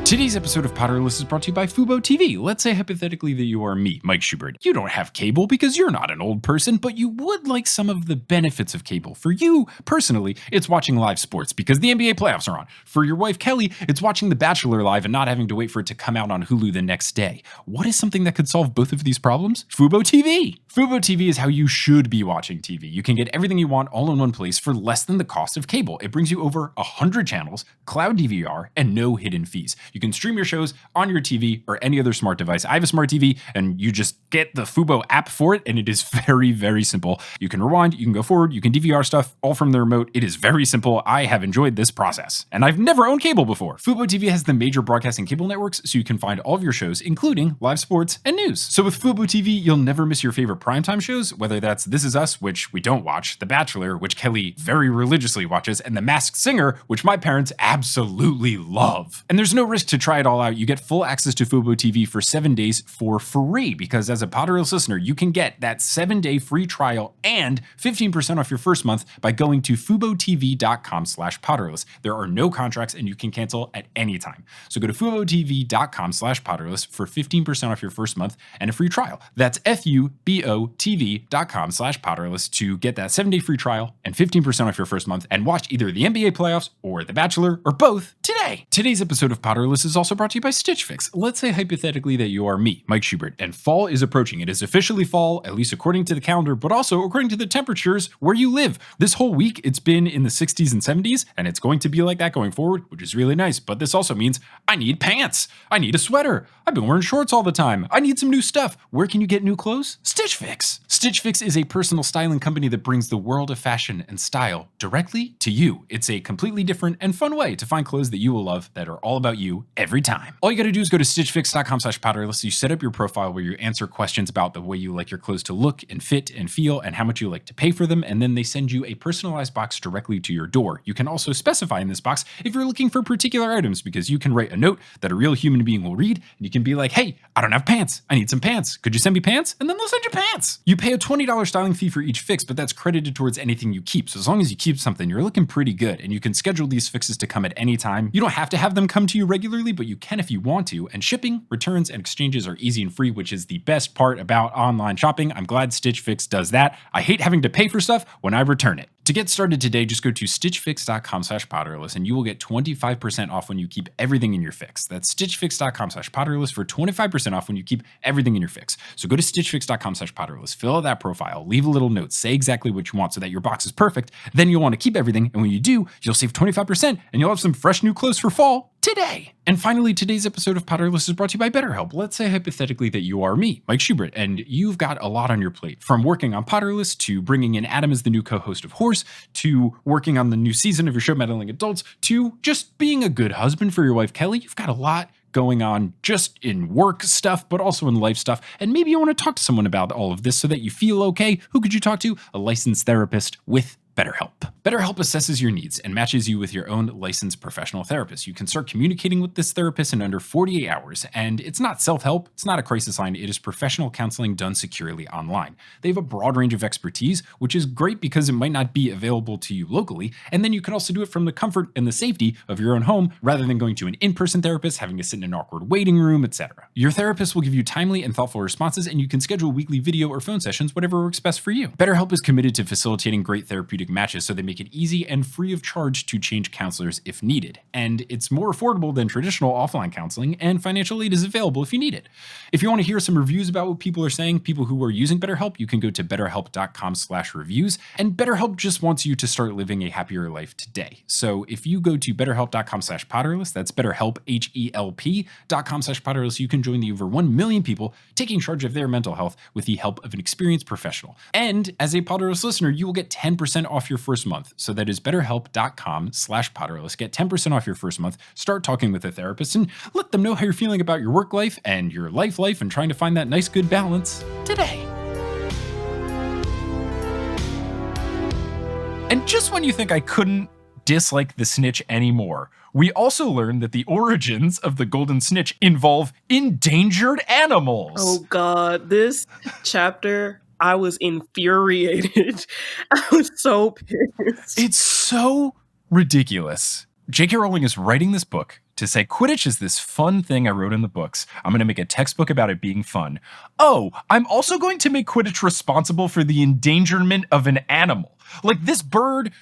Today's episode of Potterless is brought to you by Fubo TV. Let's say hypothetically that you are me, Mike Schubert. You don't have cable because you're not an old person, but you would like some of the benefits of cable. For you, personally, it's watching live sports because the NBA playoffs are on. For your wife, Kelly, it's watching The Bachelor live and not having to wait for it to come out on Hulu the next day. What is something that could solve both of these problems? Fubo TV. Fubo TV is how you should be watching TV. You can get everything you want all in one place for less than the cost of cable. It brings you over 100 channels, cloud DVR, and no hidden fees. You can stream your shows on your TV or any other smart device. I have a smart TV, and you just get the Fubo app for it, and it is very, very simple. You can rewind, you can go forward, you can DVR stuff all from the remote. It is very simple. I have enjoyed this process, and I've never owned cable before. Fubo TV has the major broadcasting cable networks, so you can find all of your shows, including live sports and news. So with Fubo TV, you'll never miss your favorite primetime shows, whether that's This Is Us, which we don't watch, The Bachelor, which Kelly very religiously watches, and The Masked Singer, which my parents absolutely love. And there's no risk to try it all out. You get full access to Fubo TV for 7 days for free, because as a Potterless listener, you can get that 7-day free trial and 15% off your first month by going to FuboTV.com/Potterless. There are no contracts and you can cancel at any time. So go to FuboTV.com/Potterless for 15% off your first month and a free trial. That's FuboTV.com/Potterless to get that 7-day free trial and 15% off your first month and watch either the NBA playoffs or The Bachelor or both today. Today's episode of Potterless is also brought to you by Stitch Fix. Let's say hypothetically that you are me, Mike Schubert, and fall is approaching. It is officially fall, at least according to the calendar, but also according to the temperatures where you live. This whole week, it's been in the 60s and 70s, and it's going to be like that going forward, which is really nice. But this also means I need pants. I need a sweater. I've been wearing shorts all the time. I need some new stuff. Where can you get new clothes? Stitch Fix. Stitch Fix is a personal styling company that brings the world of fashion and style directly to you. It's a completely different and fun way to find clothes that you will love that are all about you every time. All you got to do is go to stitchfix.com/Potterless. You set up your profile where you answer questions about the way you like your clothes to look and fit and feel and how much you like to pay for them, and then they send you a personalized box directly to your door. You can also specify in this box if you're looking for particular items, because you can write a note that a real human being will read, and you can be like, hey, I don't have pants. I need some pants. Could you send me pants? And then they'll send you pants. You pay a $20 styling fee for each fix, but that's credited towards anything you keep. So as long as you keep something, you're looking pretty good, and you can schedule these fixes to come at any time. You don't have to have them come to you regularly, but you can if you want to, and shipping, returns, and exchanges are easy and free, which is the best part about online shopping. I'm glad Stitch Fix does that. I hate having to pay for stuff when I return it. To get started today, just go to stitchfix.com/Potterless and you will get 25% off when you keep everything in your fix. That's stitchfix.com/Potterless for 25% off when you keep everything in your fix. So go to stitchfix.com/Potterless, fill out that profile, leave a little note, say exactly what you want so that your box is perfect. Then you'll want to keep everything, and when you do, you'll save 25% and you'll have some fresh new clothes for fall today. And finally, today's episode of Potterless is brought to you by BetterHelp. Let's say hypothetically that you are me, Mike Schubert, and you've got a lot on your plate, from working on Potterless to bringing in Adam as the new co-host of Horse, to working on the new season of your show Meddling Adults, to just being a good husband for your wife Kelly. You've got a lot going on just in work stuff, but also in life stuff. And maybe you want to talk to someone about all of this so that you feel okay. Who could you talk to? A licensed therapist with BetterHelp. BetterHelp assesses your needs and matches you with your own licensed professional therapist. You can start communicating with this therapist in under 48 hours, and it's not self-help, it's not a crisis line, it is professional counseling done securely online. They have a broad range of expertise, which is great because it might not be available to you locally, and then you can also do it from the comfort and the safety of your own home rather than going to an in-person therapist, having to sit in an awkward waiting room, etc. Your therapist will give you timely and thoughtful responses, and you can schedule weekly video or phone sessions, whatever works best for you. BetterHelp is committed to facilitating great therapeutic matches, so they make it easy and free of charge to change counselors if needed. And it's more affordable than traditional offline counseling, and financial aid is available if you need it. If you want to hear some reviews about what people are saying, people who are using BetterHelp, you can go to betterhelp.com/reviews. And BetterHelp just wants you to start living a happier life today. So if you go to betterhelp.com/Potterless, that's BetterHelp, HELP.com/Potterless, you can join the over 1 million people taking charge of their mental health with the help of an experienced professional. And as a Potterless listener, you will get 10% off your first month. So that is betterhelp.com/Potterless. Get 10% off your first month. Start talking with a therapist and let them know how you're feeling about your work life and your life and trying to find that nice, good balance today. And just when you think I couldn't dislike the Snitch anymore, we also learned that the origins of the Golden Snitch involve endangered animals. Oh God, this chapter, I was infuriated. I was so pissed. It's so ridiculous. J.K. Rowling is writing this book to say Quidditch is this fun thing I wrote in the books. I'm going to make a textbook about it being fun. Oh, I'm also going to make Quidditch responsible for the endangerment of an animal. Like, this bird,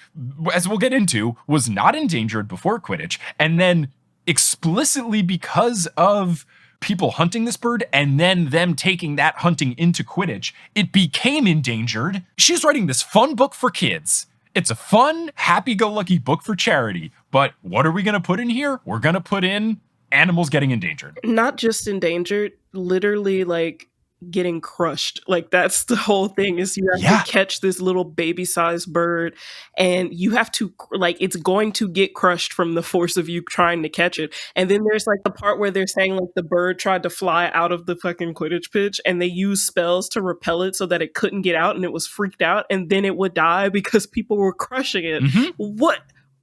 as we'll get into, was not endangered before Quidditch, and then explicitly because of people hunting this bird and then them taking that hunting into Quidditch, it became endangered. She's writing this fun book for kids. It's a fun, happy-go-lucky book for charity, but what are we going to put in here? We're going to put in animals getting endangered. Not just endangered, literally, like, getting crushed. Like, that's the whole thing, is you have to catch this little baby-sized bird, and you have to, like, it's going to get crushed from the force of you trying to catch it. And then there's, like, the part where they're saying, like, the bird tried to fly out of the fucking Quidditch pitch, and they used spells to repel it so that it couldn't get out, and it was freaked out, and then it would die because people were crushing it. Mm-hmm. What?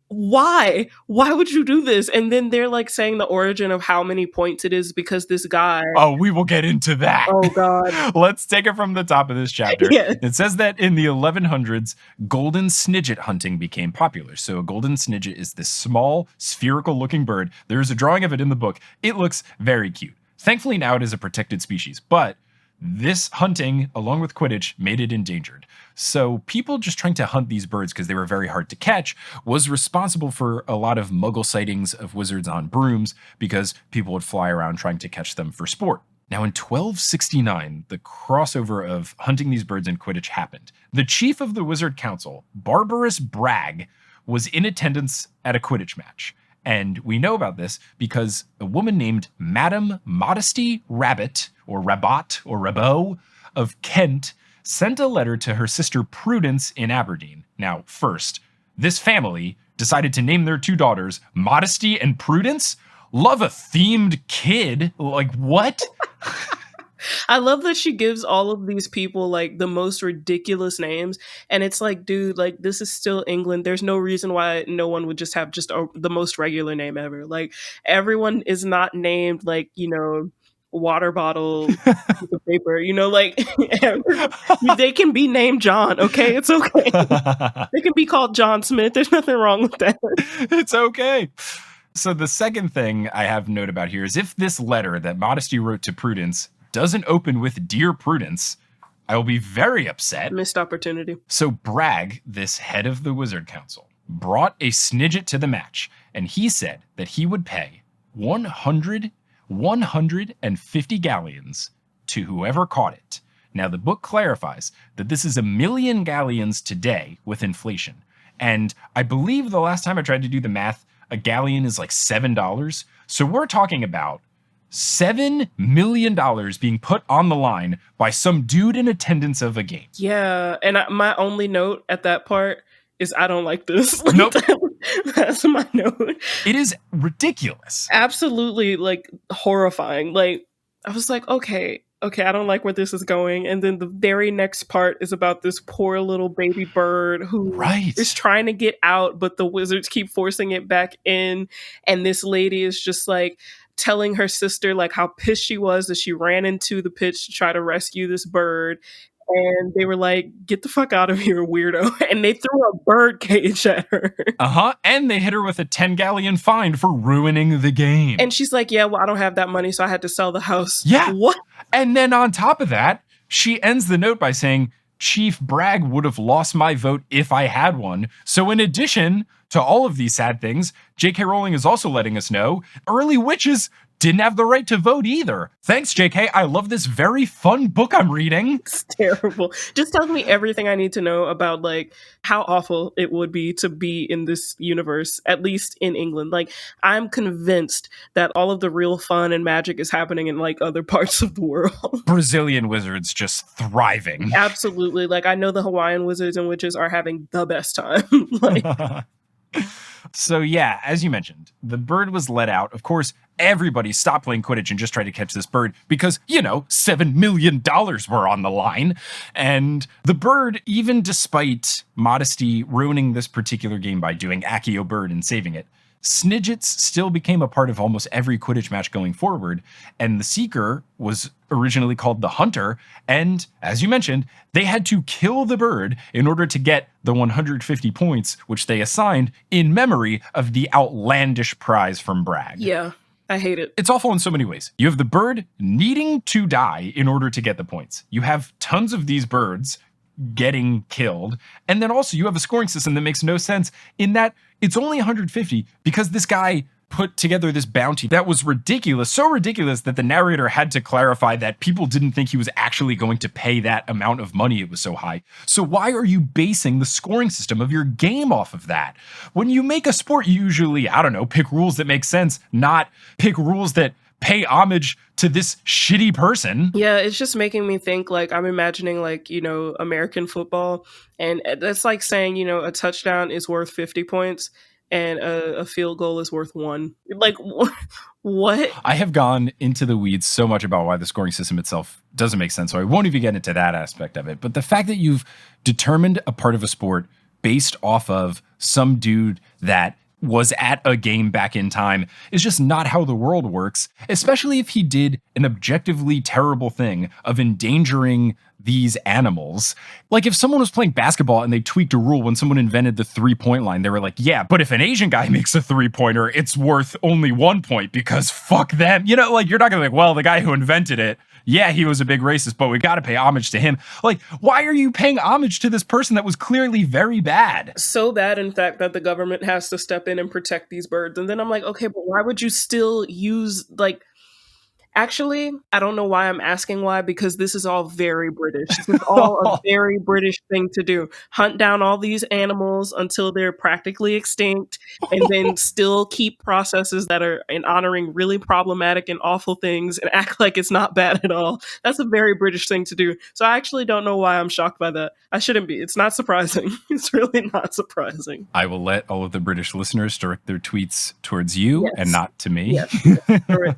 Why would you do this? And then they're like saying the origin of how many points it is because this guy. Oh, we will get into that. Oh God. Let's take it from the top of this chapter. Yeah. It says that in the 1100s, golden snidget hunting became popular. So a golden snidget is this small, spherical looking bird. There's a drawing of it in the book. It looks very cute. Thankfully now it is a protected species, but this hunting, along with Quidditch, made it endangered. So people just trying to hunt these birds because they were very hard to catch was responsible for a lot of muggle sightings of wizards on brooms because people would fly around trying to catch them for sport. Now in 1269, the crossover of hunting these birds and Quidditch happened. The chief of the Wizard Council, Barbarous Bragg, was in attendance at a Quidditch match. And we know about this because a woman named Madame Modesty Rabbit, or Rabot, or Rabot of Kent, sent a letter to her sister Prudence in Aberdeen. Now, first, this family decided to name their two daughters Modesty and Prudence? Love a themed kid. Like, what? I love that she gives all of these people like the most ridiculous names, and it's like, dude, like, this is still England. There's no reason why no one would just have just the most regular name ever. Like, everyone is not named like, you know, water bottle piece of paper, you know, like they can be named John. Okay, it's okay. They can be called John Smith. There's nothing wrong with that. It's okay. So the second thing I have note about here is if this letter that Modesty wrote to Prudence doesn't open with Dear Prudence, I will be very upset. Missed opportunity. So Bragg, this head of the Wizard Council, brought a snidget to the match, and he said that he would pay 150 galleons to whoever caught it. Now, the book clarifies that this is 1 million galleons today with inflation. And I believe the last time I tried to do the math, a galleon is like $7. So we're talking about $7 million being put on the line by some dude in attendance of a game. Yeah, and my only note at that part is I don't like this. Nope. That's my note. It is ridiculous. Absolutely, like, horrifying. Like, I was like, okay, okay, I don't like where this is going. And then the very next part is about this poor little baby bird who Right. is trying to get out, but the wizards keep forcing it back in. And this lady is just like telling her sister like how pissed she was that she ran into the pitch to try to rescue this bird. And they were like, get the fuck out of here, weirdo. And they threw a bird cage at her. And they hit her with a 10-galleon fine for ruining the game. And she's like, yeah, well, I don't have that money, so I had to sell the house. Yeah. What? And then on top of that, she ends the note by saying, Chief Bragg would have lost my vote if I had one. So in addition to all of these sad things, J.K. Rowling is also letting us know early witches didn't have the right to vote either. Thanks, JK. I love this very fun book I'm reading. It's terrible. Just tells me everything I need to know about like how awful it would be to be in this universe, at least in England. Like, I'm convinced that all of the real fun and magic is happening in like other parts of the world. Brazilian wizards just thriving. Absolutely. Like, I know the Hawaiian wizards and witches are having the best time. Like, so yeah, as you mentioned, the bird was let out. Of course, everybody stopped playing Quidditch and just tried to catch this bird because, $7 million were on the line. And the bird, even despite Modesty ruining this particular game by doing Accio Bird and saving it, Snidgets still became a part of almost every Quidditch match going forward, and the Seeker was originally called the Hunter, and as you mentioned, they had to kill the bird in order to get the 150 points, which they assigned in memory of the outlandish prize from Bragg. yeah, I hate it. It's awful in so many ways. You have the bird needing to die in order to get the points. You have tons of these birds getting killed. And then also you have a scoring system that makes no sense in that it's only 150 because this guy put together this bounty that was ridiculous, so ridiculous that the narrator had to clarify that people didn't think he was actually going to pay that amount of money. It was so high. So why are you basing the scoring system of your game off of that? When you make a sport, you usually, pick rules that make sense, not pick rules that pay homage to this shitty person. Yeah, it's just making me think like I'm imagining like, American football. And that's like saying, a touchdown is worth 50 points and a field goal is worth 1. Like, what? I have gone into the weeds so much about why the scoring system itself doesn't make sense. So I won't even get into that aspect of it. But the fact that you've determined a part of a sport based off of some dude that was at a game back in time is just not how the world works, especially if he did an objectively terrible thing of endangering these animals. Like if someone was playing basketball and they tweaked a rule when someone invented the 3-point line, they were like, yeah, but if an Asian guy makes a 3-pointer, it's worth only 1 point because fuck them. You're not gonna be like, well, the guy who invented it, yeah, he was a big racist, but we got to pay homage to him. Like, why are you paying homage to this person that was clearly very bad? So bad, in fact, that the government has to step in and protect these birds. And then I'm like, okay, but why would you still use, like, actually, I don't know why I'm asking why, because this is all very British. This is all a very British thing to do. Hunt down all these animals until they're practically extinct, and then still keep processes that are in honoring really problematic and awful things and act like it's not bad at all. That's a very British thing to do. So I actually don't know why I'm shocked by that. I shouldn't be. It's not surprising. It's really not surprising. I will let all of the British listeners direct their tweets towards you and not to me. Yes.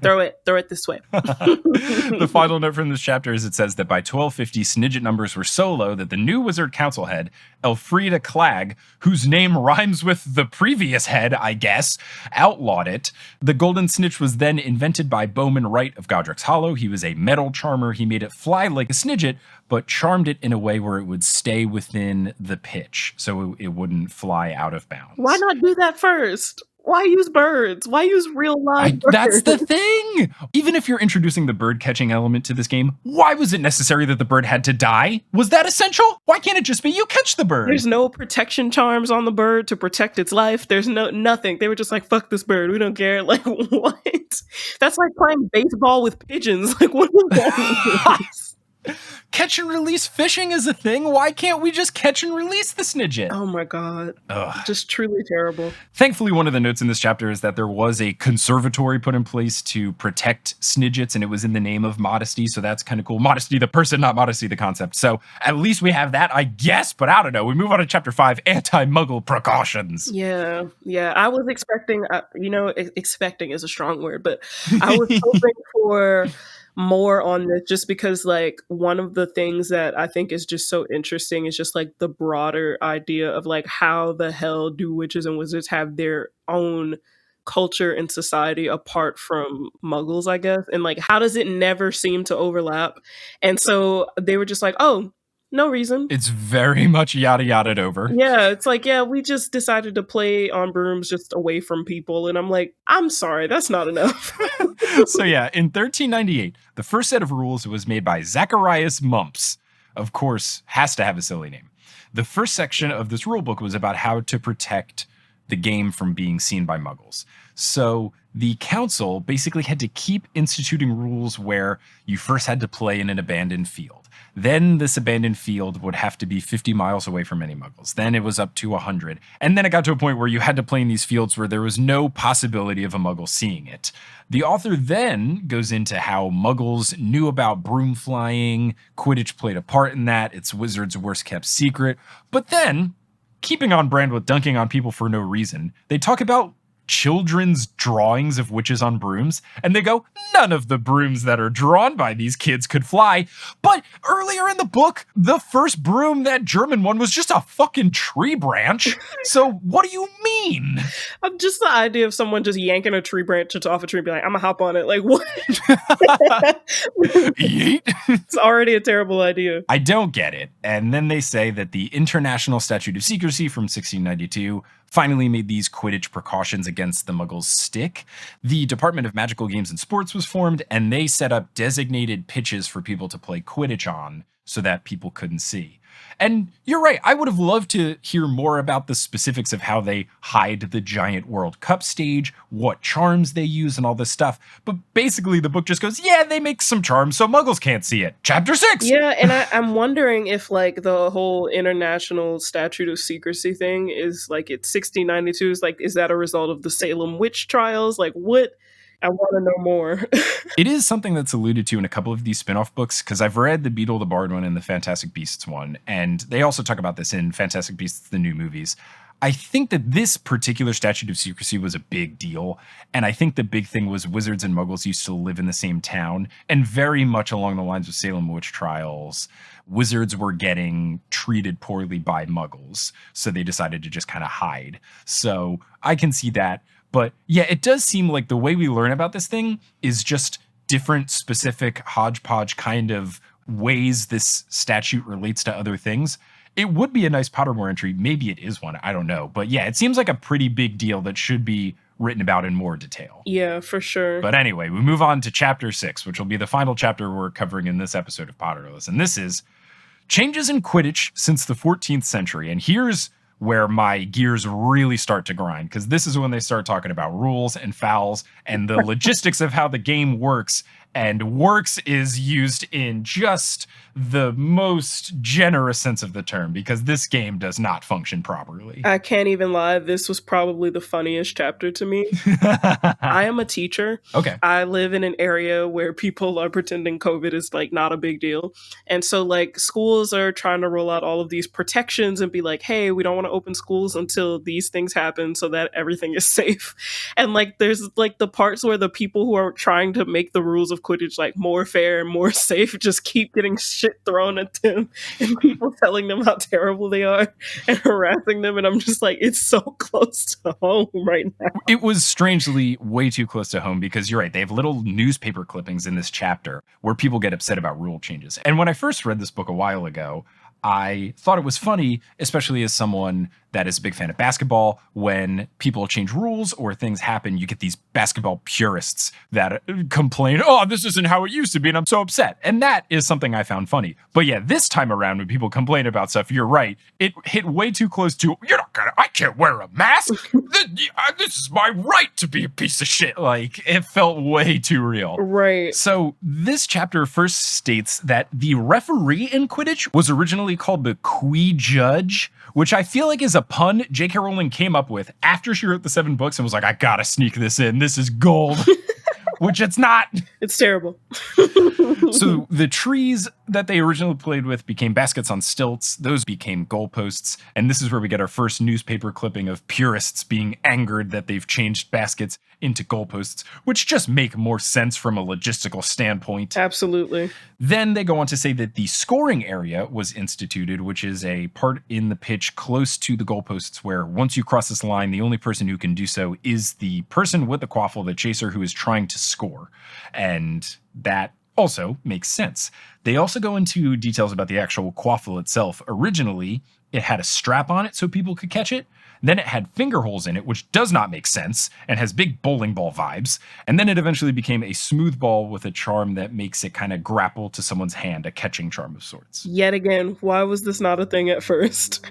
Throw it this way. The final note from this chapter is it says that by 1250, Snidget numbers were so low that the new Wizard Council head, Elfrida Clegg, whose name rhymes with the previous head, I guess, outlawed it. The Golden Snitch was then invented by Bowman Wright of Godric's Hollow. He was a metal charmer. He made it fly like a Snidget, but charmed it in a way where it would stay within the pitch, so it wouldn't fly out of bounds. Why not do that first? Why use birds? Why use real live birds? That's the thing! Even if you're introducing the bird catching element to this game, why was it necessary that the bird had to die? Was that essential? Why can't it just be you catch the bird? There's no protection charms on the bird to protect its life. There's nothing. They were just like, fuck this bird. We don't care. Like, what? That's like playing baseball with pigeons. Like, what is that? Catch and release fishing is a thing. Why can't we just catch and release the Snidget? Oh my God. Ugh. Just truly terrible. Thankfully, one of the notes in this chapter is that there was a conservatory put in place to protect Snidgets, and it was in the name of Modesty, so that's kind of cool. Modesty the person, not Modesty the concept. So at least we have that, I guess, but I don't know. We move on to chapter 5, anti-muggle precautions. Yeah. I was expecting, expecting is a strong word, but I was hoping for more on this, just because like one of the things that I think is just so interesting is just like the broader idea of like how the hell do witches and wizards have their own culture and society apart from muggles, I guess, and like how does it never seem to overlap? And so they were just like, oh, no reason. It's very much yada yada'd over. Yeah, it's like, yeah, we just decided to play on brooms just away from people. And I'm like, I'm sorry, that's not enough. So yeah, in 1398, the first set of rules was made by Zacharias Mumps. Of course, has to have a silly name. The first section of this rule book was about how to protect the game from being seen by muggles. So the council basically had to keep instituting rules where you first had to play in an abandoned field. Then this abandoned field would have to be 50 miles away from any muggles. Then it was up to 100. And then it got to a point where you had to play in these fields where there was no possibility of a muggle seeing it. The author then goes into how muggles knew about broom flying, Quidditch played a part in that, it's wizards' worst kept secret. But then, keeping on brand with dunking on people for no reason, they talk about children's drawings of witches on brooms, and they go, none of the brooms that are drawn by these kids could fly. But earlier in the book, the first broom, that German one, was just a fucking tree branch. So what do you mean? Just the idea of someone just yanking a tree branch off a tree and be like, I'm gonna hop on it. Like, what? Yeet. It's already a terrible idea. I don't get it. And then they say that the International Statute of Secrecy from 1692 finally made these Quidditch precautions against the muggles stick. The Department of Magical Games and Sports was formed, and they set up designated pitches for people to play Quidditch on so that people couldn't see. And you're right, I would have loved to hear more about the specifics of how they hide the giant World Cup stage, what charms they use, and all this stuff. But basically the book just goes, yeah, they make some charms so muggles can't see it. Chapter 6! Yeah, and I'm wondering if like the whole international statute of secrecy thing is like, it's 1692, is like, is that a result of the Salem witch trials? Like, what? I want to know more. It is something that's alluded to in a couple of these spin-off books, because I've read the Beetle the Bard one and the Fantastic Beasts one, and they also talk about this in Fantastic Beasts, the new movies. I think that this particular statute of secrecy was a big deal, and I think the big thing was wizards and muggles used to live in the same town, and very much along the lines of Salem witch trials, wizards were getting treated poorly by muggles, so they decided to just kind of hide. So I can see that. But yeah, it does seem like the way we learn about this thing is just different specific hodgepodge kind of ways this statute relates to other things. It would be a nice Pottermore entry. Maybe it is one. I don't know. But yeah, it seems like a pretty big deal that should be written about in more detail. Yeah, for sure. But anyway, we move on to chapter 6, which will be the final chapter we're covering in this episode of Potterless. And this is Changes in Quidditch Since the 14th Century. And here's where my gears really start to grind, because this is when they start talking about rules and fouls and the logistics of how the game works. And works is used in just the most generous sense of the term, because this game does not function properly. I can't even lie. This was probably the funniest chapter to me. I am a teacher. Okay. I live in an area where people are pretending COVID is like not a big deal. And so like schools are trying to roll out all of these protections and be like, hey, we don't want to open schools until these things happen so that everything is safe. And like there's like the parts where the people who are trying to make the rules of Quidditch like more fair and more safe just keep getting shit thrown at them and people telling them how terrible they are and harassing them, and I'm just like, it's so close to home right now. It was strangely way too close to home, because you're right, they have little newspaper clippings in this chapter where people get upset about rule changes. And when I first read this book a while ago, I thought it was funny, especially as someone that is a big fan of basketball. When people change rules or things happen, you get these basketball purists that complain, oh, this isn't how it used to be, and I'm so upset. And that is something I found funny. But yeah, this time around, when people complain about stuff, you're right, it hit way too close to, I can't wear a mask. This is my right to be a piece of shit. Like, it felt way too real. Right. So this chapter first states that the referee in Quidditch was originally called the Judge, which I feel like is a pun J.K. Rowling came up with after she wrote the 7 books and was like, I gotta sneak this in. This is gold. Which it's not. It's terrible. So the trees that they originally played with became baskets on stilts. Those became goalposts. And this is where we get our first newspaper clipping of purists being angered that they've changed baskets into goalposts, which just make more sense from a logistical standpoint. Absolutely. Then they go on to say that the scoring area was instituted, which is a part in the pitch close to the goalposts where once you cross this line, the only person who can do so is the person with the quaffle, the chaser, who is trying to score. And that also makes sense. They also go into details about the actual quaffle itself. Originally, it had a strap on it so people could catch it. Then it had finger holes in it, which does not make sense and has big bowling ball vibes. And then it eventually became a smooth ball with a charm that makes it kind of grapple to someone's hand, a catching charm of sorts. Yet again, why was this not a thing at first?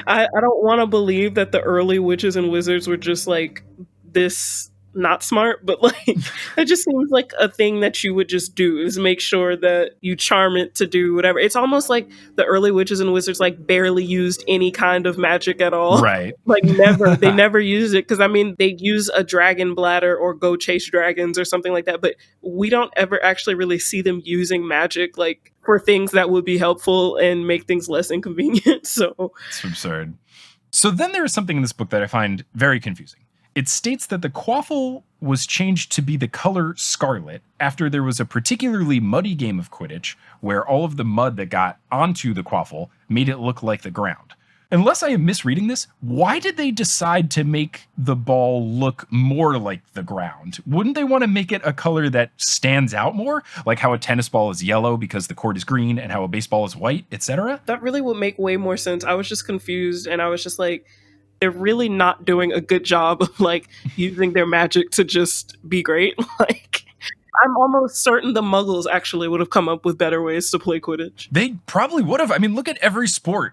I don't want to believe that the early witches and wizards were just like this not smart, but like it just seems like a thing that you would just do, is make sure that you charm it to do whatever. It's almost like the early witches and wizards like barely used any kind of magic at all. Right. Like never. They never use it, because I mean they use a dragon bladder or go chase dragons or something like that, but we don't ever actually really see them using magic like for things that would be helpful and make things less inconvenient. So it's absurd. So then there is something in this book that I find very confusing. It states that the quaffle was changed to be the color scarlet after there was a particularly muddy game of Quidditch where all of the mud that got onto the quaffle made it look like the ground. Unless I am misreading this, why did they decide to make the ball look more like the ground? Wouldn't they want to make it a color that stands out more? Like how a tennis ball is yellow because the court is green and how a baseball is white, etc.? that really would make way more sense. I was just confused, and I was just like, they're really not doing a good job of like using their magic to just be great. Like, I'm almost certain the Muggles actually would have come up with better ways to play Quidditch. They probably would have. I mean, look at every sport.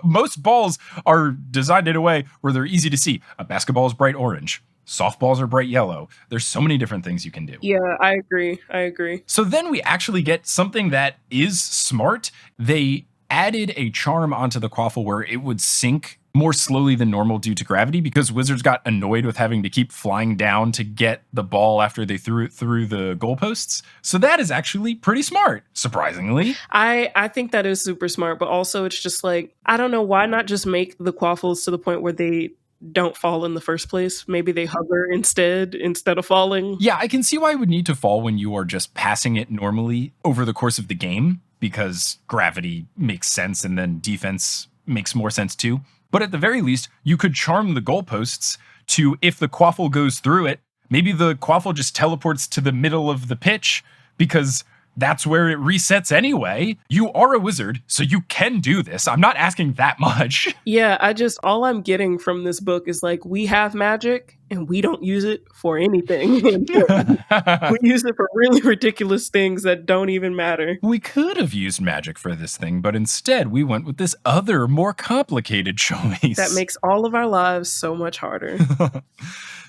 Most balls are designed in a way where they're easy to see. A basketball is bright orange. Softballs are bright yellow. There's so many different things you can do. Yeah, I agree. So then we actually get something that is smart. They added a charm onto the quaffle where it would sink more slowly than normal due to gravity, because wizards got annoyed with having to keep flying down to get the ball after they threw it through the goalposts. So that is actually pretty smart, surprisingly. I think that is super smart, but also it's just like, I don't know, why not just make the quaffles to the point where they don't fall in the first place? Maybe they hover instead of falling. Yeah, I can see why it would need to fall when you are just passing it normally over the course of the game, because gravity makes sense and then defense makes more sense too. But at the very least, you could charm the goalposts to, if the quaffle goes through it, maybe the quaffle just teleports to the middle of the pitch, because that's where it resets anyway. You are a wizard, so you can do this. I'm not asking that much. Yeah, all I'm getting from this book is like, we have magic and we don't use it for anything. We use it for really ridiculous things that don't even matter. We could have used magic for this thing, but instead we went with this other, more complicated choice. That makes all of our lives so much harder.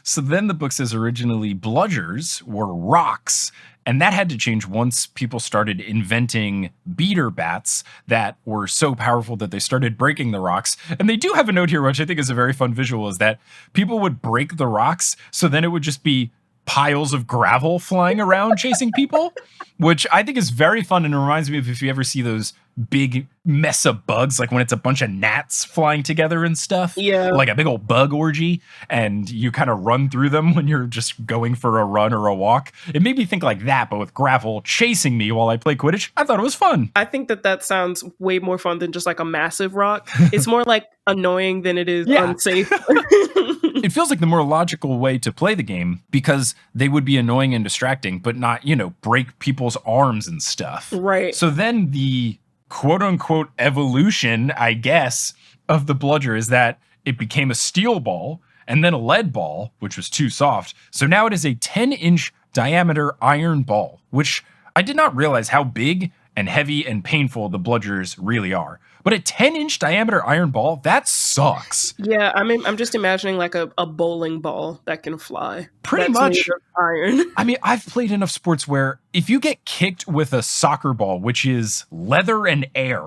So then the book says originally bludgers were rocks, and that had to change once people started inventing beater bats that were so powerful that they started breaking the rocks. And they do have a note here, which I think is a very fun visual, is that people would break the rocks, so then it would just be piles of gravel flying around chasing people, which I think is very fun, and it reminds me of if you ever see those big mess of bugs, like when it's a bunch of gnats flying together and stuff. Yeah. Like a big old bug orgy, and you kind of run through them when you're just going for a run or a walk. It made me think like that, but with gravel chasing me while I play Quidditch. I thought it was fun. I think that sounds way more fun than just like a massive rock. It's more like annoying than it is unsafe. It feels like the more logical way to play the game, because they would be annoying and distracting, but not, break people's arms and stuff. Right. So then the quote unquote evolution, I guess, of the bludger is that it became a steel ball and then a lead ball, which was too soft. So now it is a 10-inch diameter iron ball, which I did not realize how big and heavy and painful the bludgers really are. But a 10-inch diameter iron ball, that sucks. Yeah, I mean, I'm just imagining like a bowling ball that can fly. Pretty That's much. made of iron. I mean, I've played enough sports where if you get kicked with a soccer ball, which is leather and air,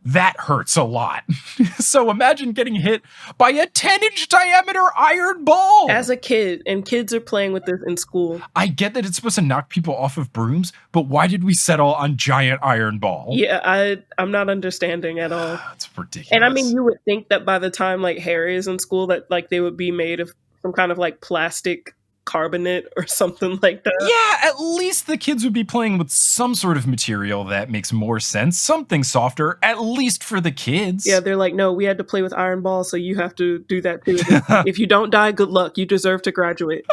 that hurts a lot. So imagine getting hit by a 10-inch diameter iron ball. As a kid, and kids are playing with this in school. I get that it's supposed to knock people off of brooms, but why did we settle on giant iron ball? Yeah, I'm not understanding at all. It's ridiculous. And I mean, you would think that by the time like Harry is in school that like they would be made of some kind of like plastic carbonate or something like that. Yeah, at least the kids would be playing with some sort of material that makes more sense. Something softer, at least for the kids. Yeah, they're like, no, we had to play with iron balls, so you have to do that too. If you don't die, good luck. You deserve to graduate.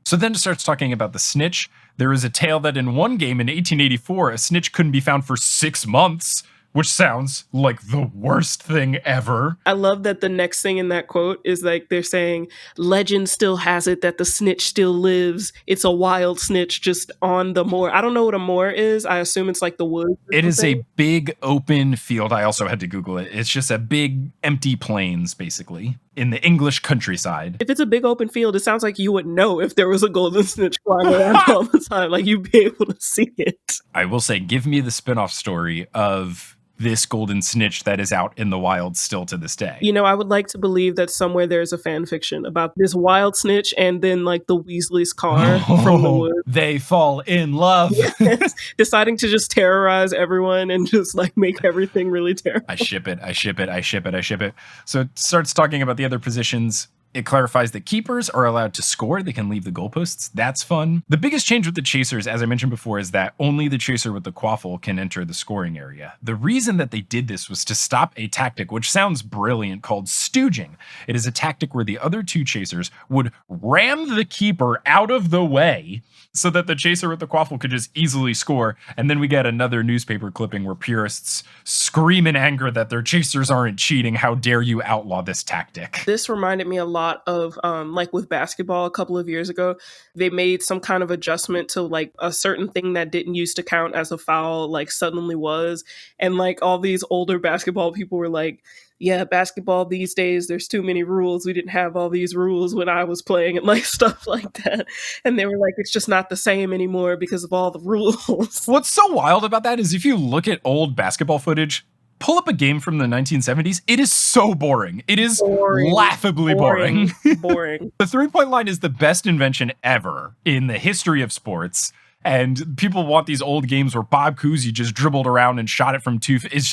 So then it starts talking about the Snitch. There is a tale that in one game in 1884, a Snitch couldn't be found for 6 months, which sounds like the worst thing ever. I love that the next thing in that quote is like they're saying, legend still has it that the Snitch still lives. It's a wild Snitch just on the moor. I don't know what a moor is. I assume it's like the woods. It is a big open field. I also had to Google it. It's just a big empty plains, basically, in the English countryside. If it's a big open field, it sounds like you would know if there was a golden snitch flying around all the time. Like you'd be able to see it. I will say, give me the spin-off story of this golden snitch that is out in the wild still to this day. You know, I would like to believe that somewhere there's a fan fiction about this wild snitch and then like the Weasley's car from the woods. They fall in love. Yes. Deciding to just terrorize everyone and just like make everything really terrible. I ship it. So it starts talking about the other positions. It clarifies that keepers are allowed to score. They can leave the goalposts. That's fun. The biggest change with the chasers, as I mentioned before, is that only the chaser with the quaffle can enter the scoring area. The reason that they did this was to stop a tactic, which sounds brilliant, called stooging. It is a tactic where the other two chasers would ram the keeper out of the way so that the chaser with the quaffle could just easily score. And then we get another newspaper clipping where purists scream in anger that their chasers aren't cheating. How dare you outlaw this tactic? This reminded me a lot of like with basketball a couple of years ago. They made some kind of adjustment to like a certain thing that didn't used to count as a foul like suddenly was. And like all these older basketball people were like, yeah, basketball these days, there's too many rules. We didn't have all these rules when I was playing and like stuff like that. And they were like, it's just not the same anymore because of all the rules. What's so wild about that is if you look at old basketball footage, pull up a game from the 1970s, it is so boring. It is laughably boring. Boring. The three-point line is the best invention ever in the history of sports. And people want these old games where Bob Cousy just dribbled around and shot it from two. It's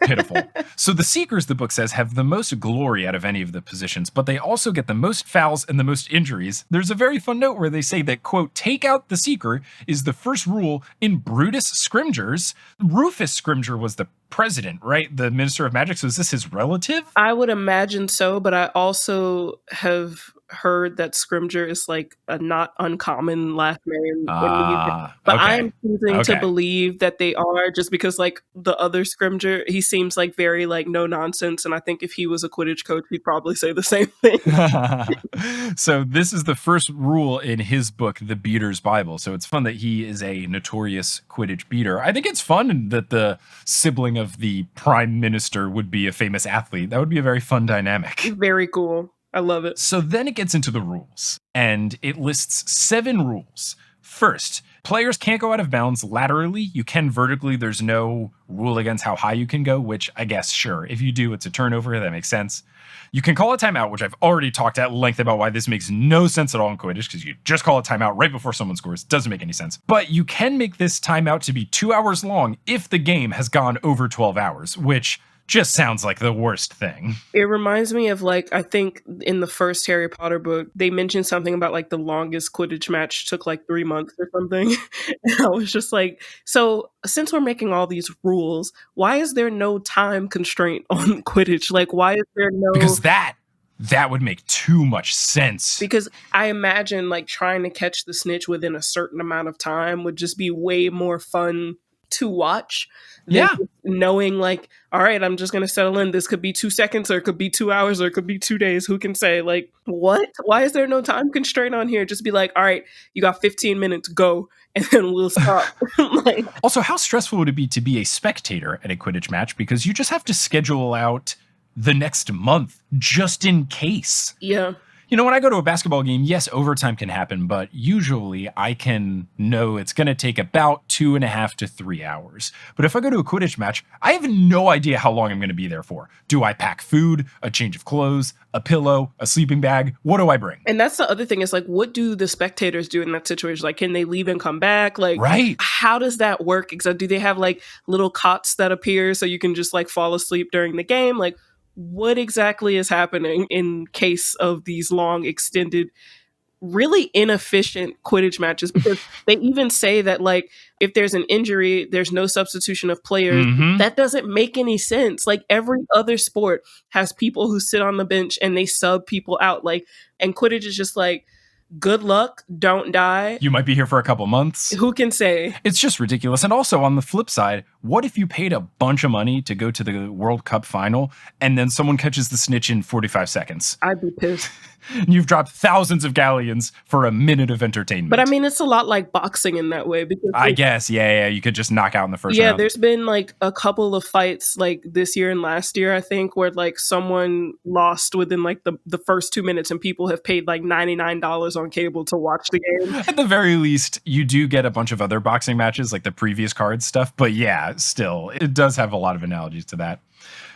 pitiful. So the Seekers, the book says, have the most glory out of any of the positions, but they also get the most fouls and the most injuries. There's a very fun note where they say that, quote, take out the Seeker is the first rule in Brutus Scrimgers. Rufus Scrimger was the president, right? The Minister of Magic. So is this his relative? I would imagine so, but I also have heard that Scrimger is like a not uncommon last name in the UK. But okay. I'm choosing to believe that they are, just because like the other Scrimger, he seems like very like no nonsense, and I think if he was a Quidditch coach, he'd probably say the same thing. So this is the first rule in his book, The Beater's Bible. So it's fun that he is a notorious Quidditch beater. I think it's fun that the sibling of the prime minister would be a famous athlete. That would be a very fun dynamic. Very cool. I love it. So then it gets into the rules, and it lists 7 rules. First, players can't go out of bounds laterally. You can vertically. There's no rule against how high you can go, which I guess, sure, if you do, it's a turnover. That makes sense. You can call a timeout, which I've already talked at length about why this makes no sense at all in Quidditch, because you just call a timeout right before someone scores. Doesn't make any sense. But you can make this timeout to be 2 hours long if the game has gone over 12 hours, which just sounds like the worst thing. It reminds me of like, I think in the first Harry Potter book, they mentioned something about like the longest Quidditch match took like 3 months or something. And I was just like, so since we're making all these rules, why is there no time constraint on Quidditch? Like, why is there no... Because that would make too much sense. Because I imagine like trying to catch the Snitch within a certain amount of time would just be way more fun to watch. Yeah. Knowing like, all right, I'm just going to settle in. This could be 2 seconds or it could be 2 hours or it could be 2 days. Who can say? Like, what? Why is there no time constraint on here? Just be like, all right, you got 15 minutes, go. And then we'll stop. Like, also, how stressful would it be to be a spectator at a Quidditch match? Because you just have to schedule out the next month just in case. Yeah. When I go to a basketball game, yes, overtime can happen, but usually I can know it's going to take about 2.5 to 3 hours. But if I go to a Quidditch match, I have no idea how long I'm going to be there for. Do I pack food, a change of clothes, a pillow, a sleeping bag? What do I bring? And that's the other thing is like, what do the spectators do in that situation? Like, can they leave and come back? Like, right. How does that work? Do they have like little cots that appear so you can just like fall asleep during the game? Like, what exactly is happening in case of these long, extended, really inefficient Quidditch matches? Because they even say that like if there's an injury, there's no substitution of players. That doesn't make any sense. Like every other sport has people who sit on the bench and they sub people out. Like, and Quidditch is just like, good luck, don't die. You might be here for a couple months. Who can say? It's just ridiculous. And also on the flip side, what if you paid a bunch of money to go to the World Cup final and then someone catches the snitch in 45 seconds? I'd be pissed. You've dropped thousands of galleons for a minute of entertainment. But I mean, it's a lot like boxing in that way. Because I guess, yeah, you could just knock out in the first round. Yeah, there's been like a couple of fights like this year and last year, I think, where like someone lost within like the first 2 minutes and people have paid like $99 on cable to watch the game. At the very least, you do get a bunch of other boxing matches, like the previous card stuff. But yeah, still, it does have a lot of analogies to that.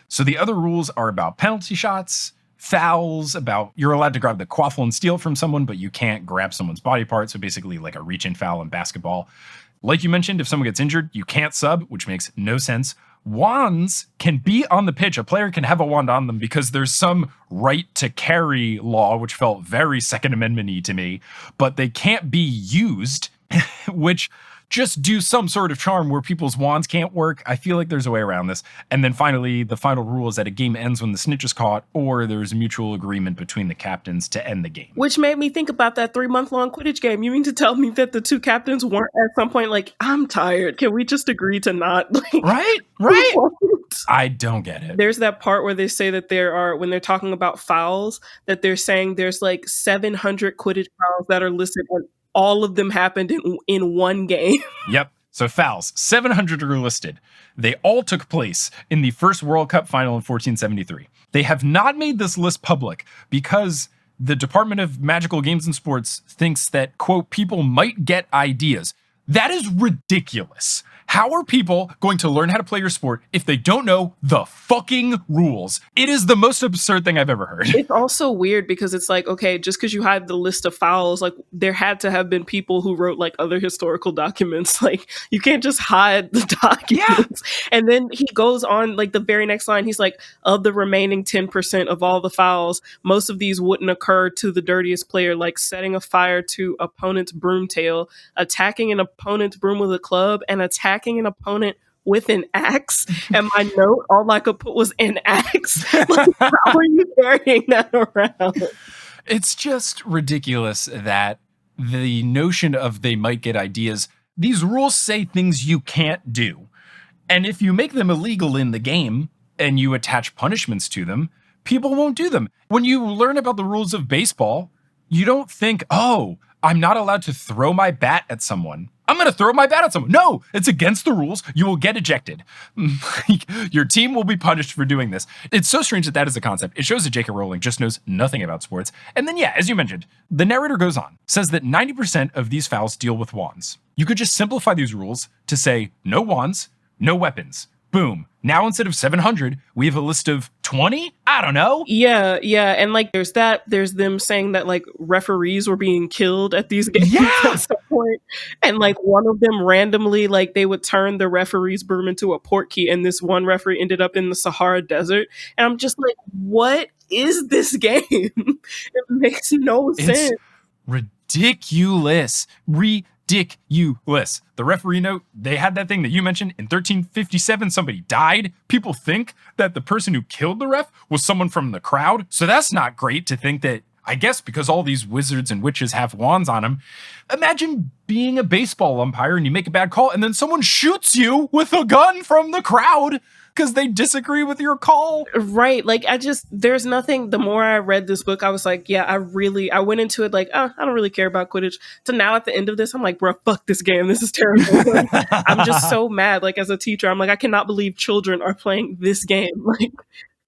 So the other rules are about penalty shots, fouls, about you're allowed to grab the quaffle and steal from someone, but you can't grab someone's body part. So basically like a reach-in foul in basketball. Like you mentioned, if someone gets injured, you can't sub, which makes no sense. Wands can be on the pitch. A player can have a wand on them because there's some right to carry law, which felt very Second Amendment-y to me, but they can't be used, which just do some sort of charm where people's wands can't work. I feel like there's a way around this. And then finally, the final rule is that a game ends when the snitch is caught or there's mutual agreement between the captains to end the game. Which made me think about that 3-month-long Quidditch game. You mean to tell me that the two captains weren't at some point like, I'm tired. Can we just agree to not? Like, Right. I don't get it. There's that part where they say that there are, when they're talking about fouls, that they're saying there's like 700 Quidditch fouls that are listed and all of them happened in one game. Yep. So fouls, 700 are listed. They all took place in the first World Cup final in 1473. They have not made this list public because the Department of Magical Games and Sports thinks that, quote, people might get ideas. That is ridiculous. How are people going to learn how to play your sport if they don't know the fucking rules? It is the most absurd thing I've ever heard. It's also weird because it's like, okay, just because you had the list of fouls, like there had to have been people who wrote like other historical documents. Like you can't just hide the documents. Yeah. And then he goes on like the very next line. He's like, of the remaining 10% of all the fouls, most of these wouldn't occur to the dirtiest player, like setting a fire to opponent's broom tail, attacking an opponent's broom with a club, and attacking an opponent with an axe. And my note, all I could put was an axe. Like, how are you carrying that around? It's just ridiculous that the notion of they might get ideas, these rules say things you can't do. And if you make them illegal in the game and you attach punishments to them, people won't do them. When you learn about the rules of baseball, you don't think, oh, I'm not allowed to throw my bat at someone. I'm going to throw my bat at someone. No, it's against the rules. You will get ejected. Your team will be punished for doing this. It's so strange that that is a concept. It shows that J.K. Rowling just knows nothing about sports. And then, yeah, as you mentioned, the narrator goes on, says that 90% of these fouls deal with wands. You could just simplify these rules to say no wands, no weapons. Boom. Now instead of 700, we have a list of 20? I don't know. Yeah. And like there's them saying that like referees were being killed at these games at some point. And like one of them randomly, like they would turn the referee's broom into a portkey, and this one referee ended up in the Sahara Desert. And I'm just like, what is this game? It makes no sense. Ridiculous. The referee note, they had that thing that you mentioned in 1357, somebody died. People think that the person who killed the ref was someone from the crowd. So that's not great to think that, I guess because all these wizards and witches have wands on them. Imagine being a baseball umpire and you make a bad call and then someone shoots you with a gun from the crowd because they disagree with your call. Right. Like there's nothing, the more I read this book, I was like, yeah, I went into it like, I don't really care about Quidditch. So now at the end of this, I'm like, bro, fuck this game. This is terrible. Like, I'm just so mad. Like as a teacher, I'm like, I cannot believe children are playing this game. Like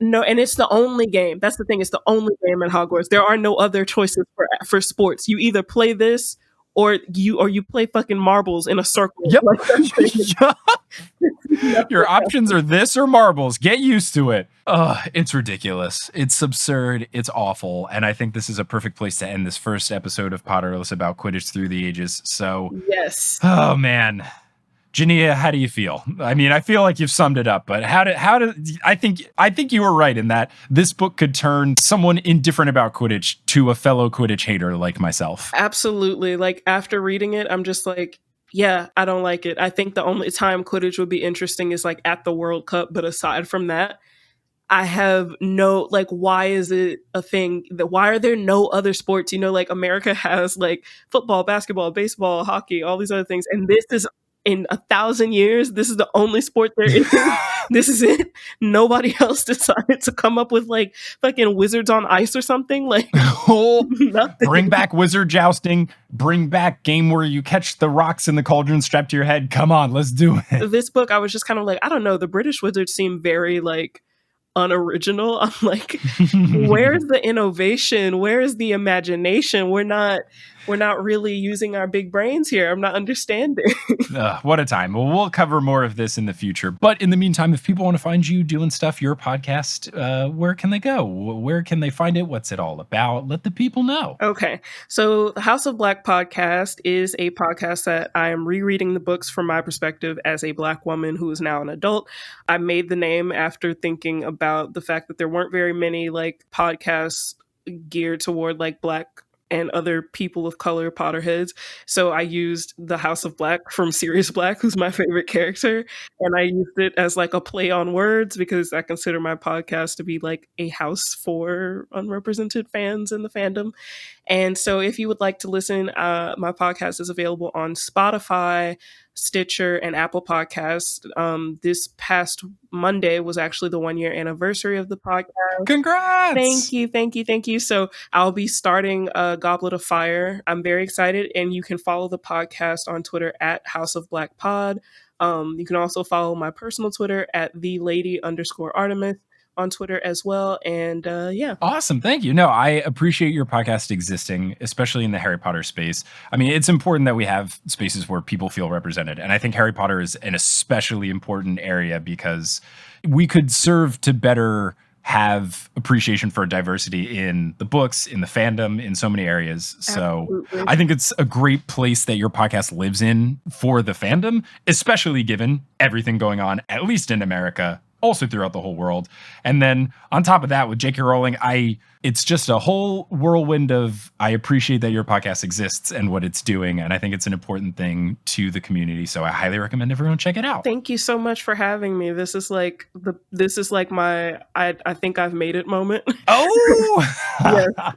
No, and it's the only game. That's the thing. It's the only game in Hogwarts. There are no other choices for sports. You either play this or you play fucking marbles in a circle. Yep. Like, that's it. Your options are this or marbles. Get used to it. It's ridiculous. It's absurd. It's awful. And I think this is a perfect place to end this first episode of Potterless about Quidditch Through the Ages. So, Yes. oh man. Jania, how do you feel? I mean, I feel like you've summed it up, but how did I think you were right in that this book could turn someone indifferent about Quidditch to a fellow Quidditch hater like myself. Absolutely. Like, after reading it, I'm just like, yeah, I don't like it. I think the only time Quidditch would be interesting is like at the World Cup, but aside from that, I have no, like, why is it a thing? Why are there no other sports? You know, like, America has like football, basketball, baseball, hockey, all these other things, and this is, in 1,000 years, this is the only sport there is. This is it. Nobody else decided to come up with like fucking wizards on ice or something. Like, nothing. Bring back wizard jousting. Bring back game where you catch the rocks in the cauldron strapped to your head. Come on, let's do it. This book, I was just kind of like, I don't know. The British wizards seem very like unoriginal. I'm like, where's the innovation? Where is the imagination? We're not really using our big brains here. I'm not understanding. What a time. Well, we'll cover more of this in the future. But in the meantime, if people want to find you doing stuff, your podcast, where can they go? Where can they find it? What's it all about? Let the people know. Okay. So the House of Black podcast is a podcast that I am rereading the books from my perspective as a Black woman who is now an adult. I made the name after thinking about the fact that there weren't very many like podcasts geared toward like Black and other people of color Potterheads. So I used the House of Black from Sirius Black, who's my favorite character. And I used it as like a play on words because I consider my podcast to be like a house for unrepresented fans in the fandom. And so if you would like to listen, my podcast is available on Spotify, Stitcher, and Apple Podcasts. This past Monday was actually the 1-year anniversary of the podcast. Congrats! Thank you. So I'll be starting Goblet of Fire. I'm very excited, and you can follow the podcast on Twitter at House of Black Pod. You can also follow my personal Twitter at @TheLady_Artemis on Twitter as well. And yeah. Awesome. Thank you. No, I appreciate your podcast existing, especially in the Harry Potter space. I mean, it's important that we have spaces where people feel represented. And I think Harry Potter is an especially important area because we could serve to better have appreciation for diversity in the books, in the fandom, in so many areas. So Absolutely. I think it's a great place that your podcast lives in for the fandom, especially given everything going on, at least in America, also throughout the whole world. And then on top of that, with J.K. Rowling, it's just a whole whirlwind of, I appreciate that your podcast exists and what it's doing. And I think it's an important thing to the community. So I highly recommend everyone check it out. Thank you so much for having me. This is like my I think I've made it moment. Oh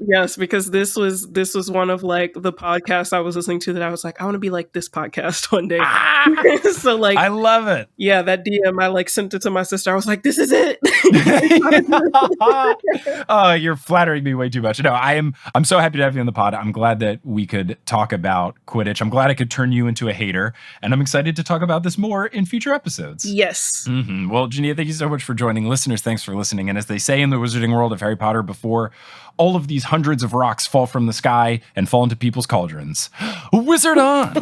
yes, because this was one of like the podcasts I was listening to that I was like, I want to be like this podcast one day. So like, I love it. Yeah, that DM, I like sent it to my sister. I was like, this is it. Oh, you're flattering me way too much. No, I'm so happy to have you on the pod. I'm glad that we could talk about Quidditch. I'm glad I could turn you into a hater, and I'm excited to talk about this more in future episodes. Yes. Mm-hmm. Well, Jania, thank you so much for joining. Listeners, thanks for listening. And as they say in the wizarding world of Harry Potter, before all of these hundreds of rocks fall from the sky and fall into people's cauldrons, wizard on!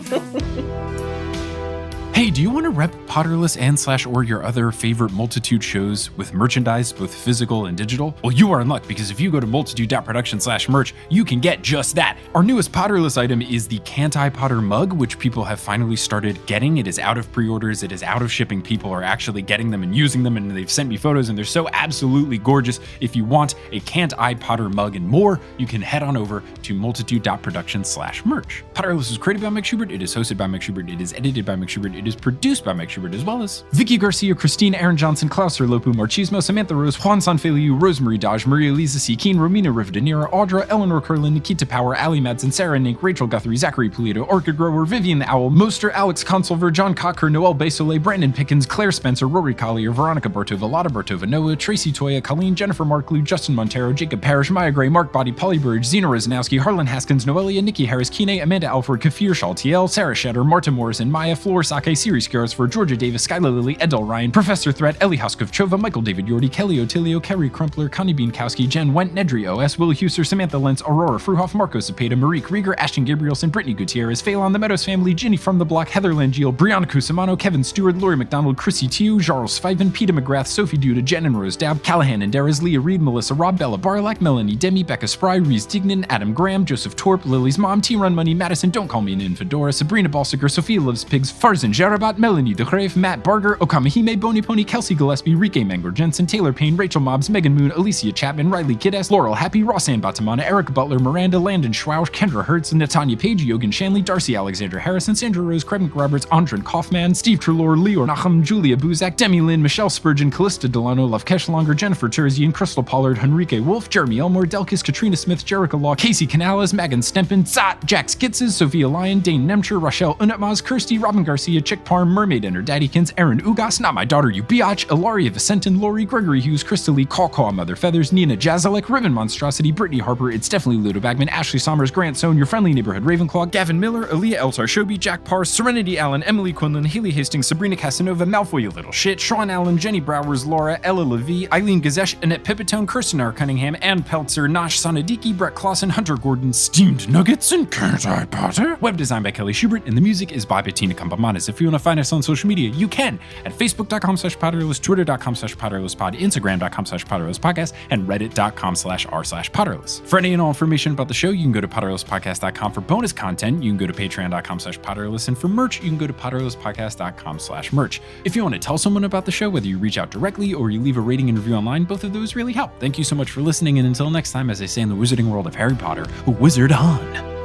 Hey, do you want to rep Potterless and / or your other favorite Multitude shows with merchandise, both physical and digital? Well, you are in luck, because if you go to multitude.production/merch, you can get just that. Our newest Potterless item is the Can't I Potter mug, which people have finally started getting. It is out of pre-orders, it is out of shipping. People are actually getting them and using them, and they've sent me photos, and they're so absolutely gorgeous. If you want a Can't I Potter mug and more, you can head on over to multitude.production/merch. Potterless is created by Mike Schubert, it is hosted by Mike Schubert, it is edited by Mike Schubert, it is produced by Mike Schubert, as well as Vicky Garcia, Christine, Aaron Johnson, Klaus Lopu, Marchismo, Samantha Rose, Juan Sanfeliu, Rosemary Dodge, Maria Lisa C. Keen, Romina Rivadeneira, Audra, Eleanor Curlin, Nikita Power, Ali Madsen, Sarah Nink, Rachel Guthrie, Zachary Pulido, Orchid Grower, Vivian the Owl, Moster, Alex Consulver, John Cocker, Noel Basolet, Brandon Pickens, Claire Spencer, Rory Collier, Veronica Bertova, Lotta Bertova, Noah, Tracy Toya, Colleen, Jennifer Marklew, Justin Montero, Jacob Parrish, Maya Gray, Mark Body, Polly Burridge, Zena Rosnowski, Harlan Haskins, Noelia, Nikki Harris, Kine, Amanda Alford, Kafir Shaltiel, Sarah Shatter, Marta Morrison, Maya, Floor Sake, K, Siri Scaros for Georgia Davis, Skylar Lily, Edel Ryan, Professor Threat, Ellie Hoskov-Chova, Michael David Yordi, Kelly Otilio, Kerry Crumpler, Connie Beankowski, Jen Went, Nedry OS, Will Huser, Samantha Lentz, Aurora Fruhoff, Marco Cepeda, Marie Krieger, Ashton Gabrielson, Brittany Gutierrez, Phelan, the Meadows family, Ginny from the Block, Heather Langeal, Brianna Cusimano, Kevin Stewart, Lori McDonald, Chrissy Tiu, Charles Fiven, Peter McGrath, Sophie Duda, Jen and Rose Dab, Callahan and Darris, Leah Reed, Melissa Rob, Bella Barlack, Melanie Demi, Becca Spry, Reese Dignan, Adam Graham, Joseph Torp, Lily's mom, T-Run Money, Madison, Don't Call Me an Infidora, Sabrina Balsiger, Sophia Loves Pigs, Farzan Jarabat, Melanie DeGrave, Matt Barger, Okamahime, Boney Pony, Kelsey Gillespie, Rike Mangor Jensen, Taylor Payne, Rachel Mobbs, Megan Moon, Alicia Chapman, Riley Kiddes, Laurel Happy, Rossanne Batamana, Eric Butler, Miranda, Landon Schwausch, Kendra Hertz, Natanya Page, Yogan Shanley, Darcy Alexander Harrison, Sandra Rose, Craig McRoberts, Andren Kaufman, Steve Trelaw, Leo Nachum, Julia Buzak, Demi Lynn, Michelle Spurgeon, Callista Delano, Lavkesh Longer, Jennifer Terzian, Crystal Pollard, Henrique Wolf, Jeremy Elmore, Delkis, Katrina Smith, Jerica Law, Casey Canales, Megan Stempen, Zat, Jack Skitzes, Sophia Lyon, Dane Nemcher, Rochelle Unatmaz, Kirsty, Robin Garcia, Chick Parm, Mermaid and her Daddykins, Aaron Ugas, Not My Daughter You Biatch, Ilaria Vicentin, Lori, Gregory Hughes, Crystal Lee, Caw Mother Feathers, Nina Jazalek, Ribbon Monstrosity, Brittany Harper, It's Definitely Ludo Bagman, Ashley Sommers, Grant Sohn, Your Friendly Neighborhood Ravenclaw, Gavin Miller, Aaliyah Eltar Shobi, Jack Parr, Serenity Allen, Emily Quinlan, Haley Hastings, Sabrina Casanova, Malfoy You Little Shit, Sean Allen, Jenny Browers, Laura, Ella Levy, Eileen Gazesh, Annette Pipitone, Kirsten R. Cunningham, Ann Peltzer, Nosh Sonadiki, Brett Clausen, Hunter Gordon, Steamed Nuggets, and Can't I Potter? Web design by Kelly Schubert, and the music is by Bettina Campamanes. If you want to find us on social media, you can at facebook.com/Potterless, twitter.com/Potterlesspod, instagram.com/Potterlesspodcast, and reddit.com/r/Potterless. For any and all information about the show, you can go to potterlesspodcast.com for bonus content. You can go to patreon.com/Potterless, and for merch, you can go to potterlesspodcast.com/merch. If you want to tell someone about the show, whether you reach out directly or you leave a rating and review online, both of those really help. Thank you so much for listening, and until next time, as they say in the wizarding world of Harry Potter, wizard on!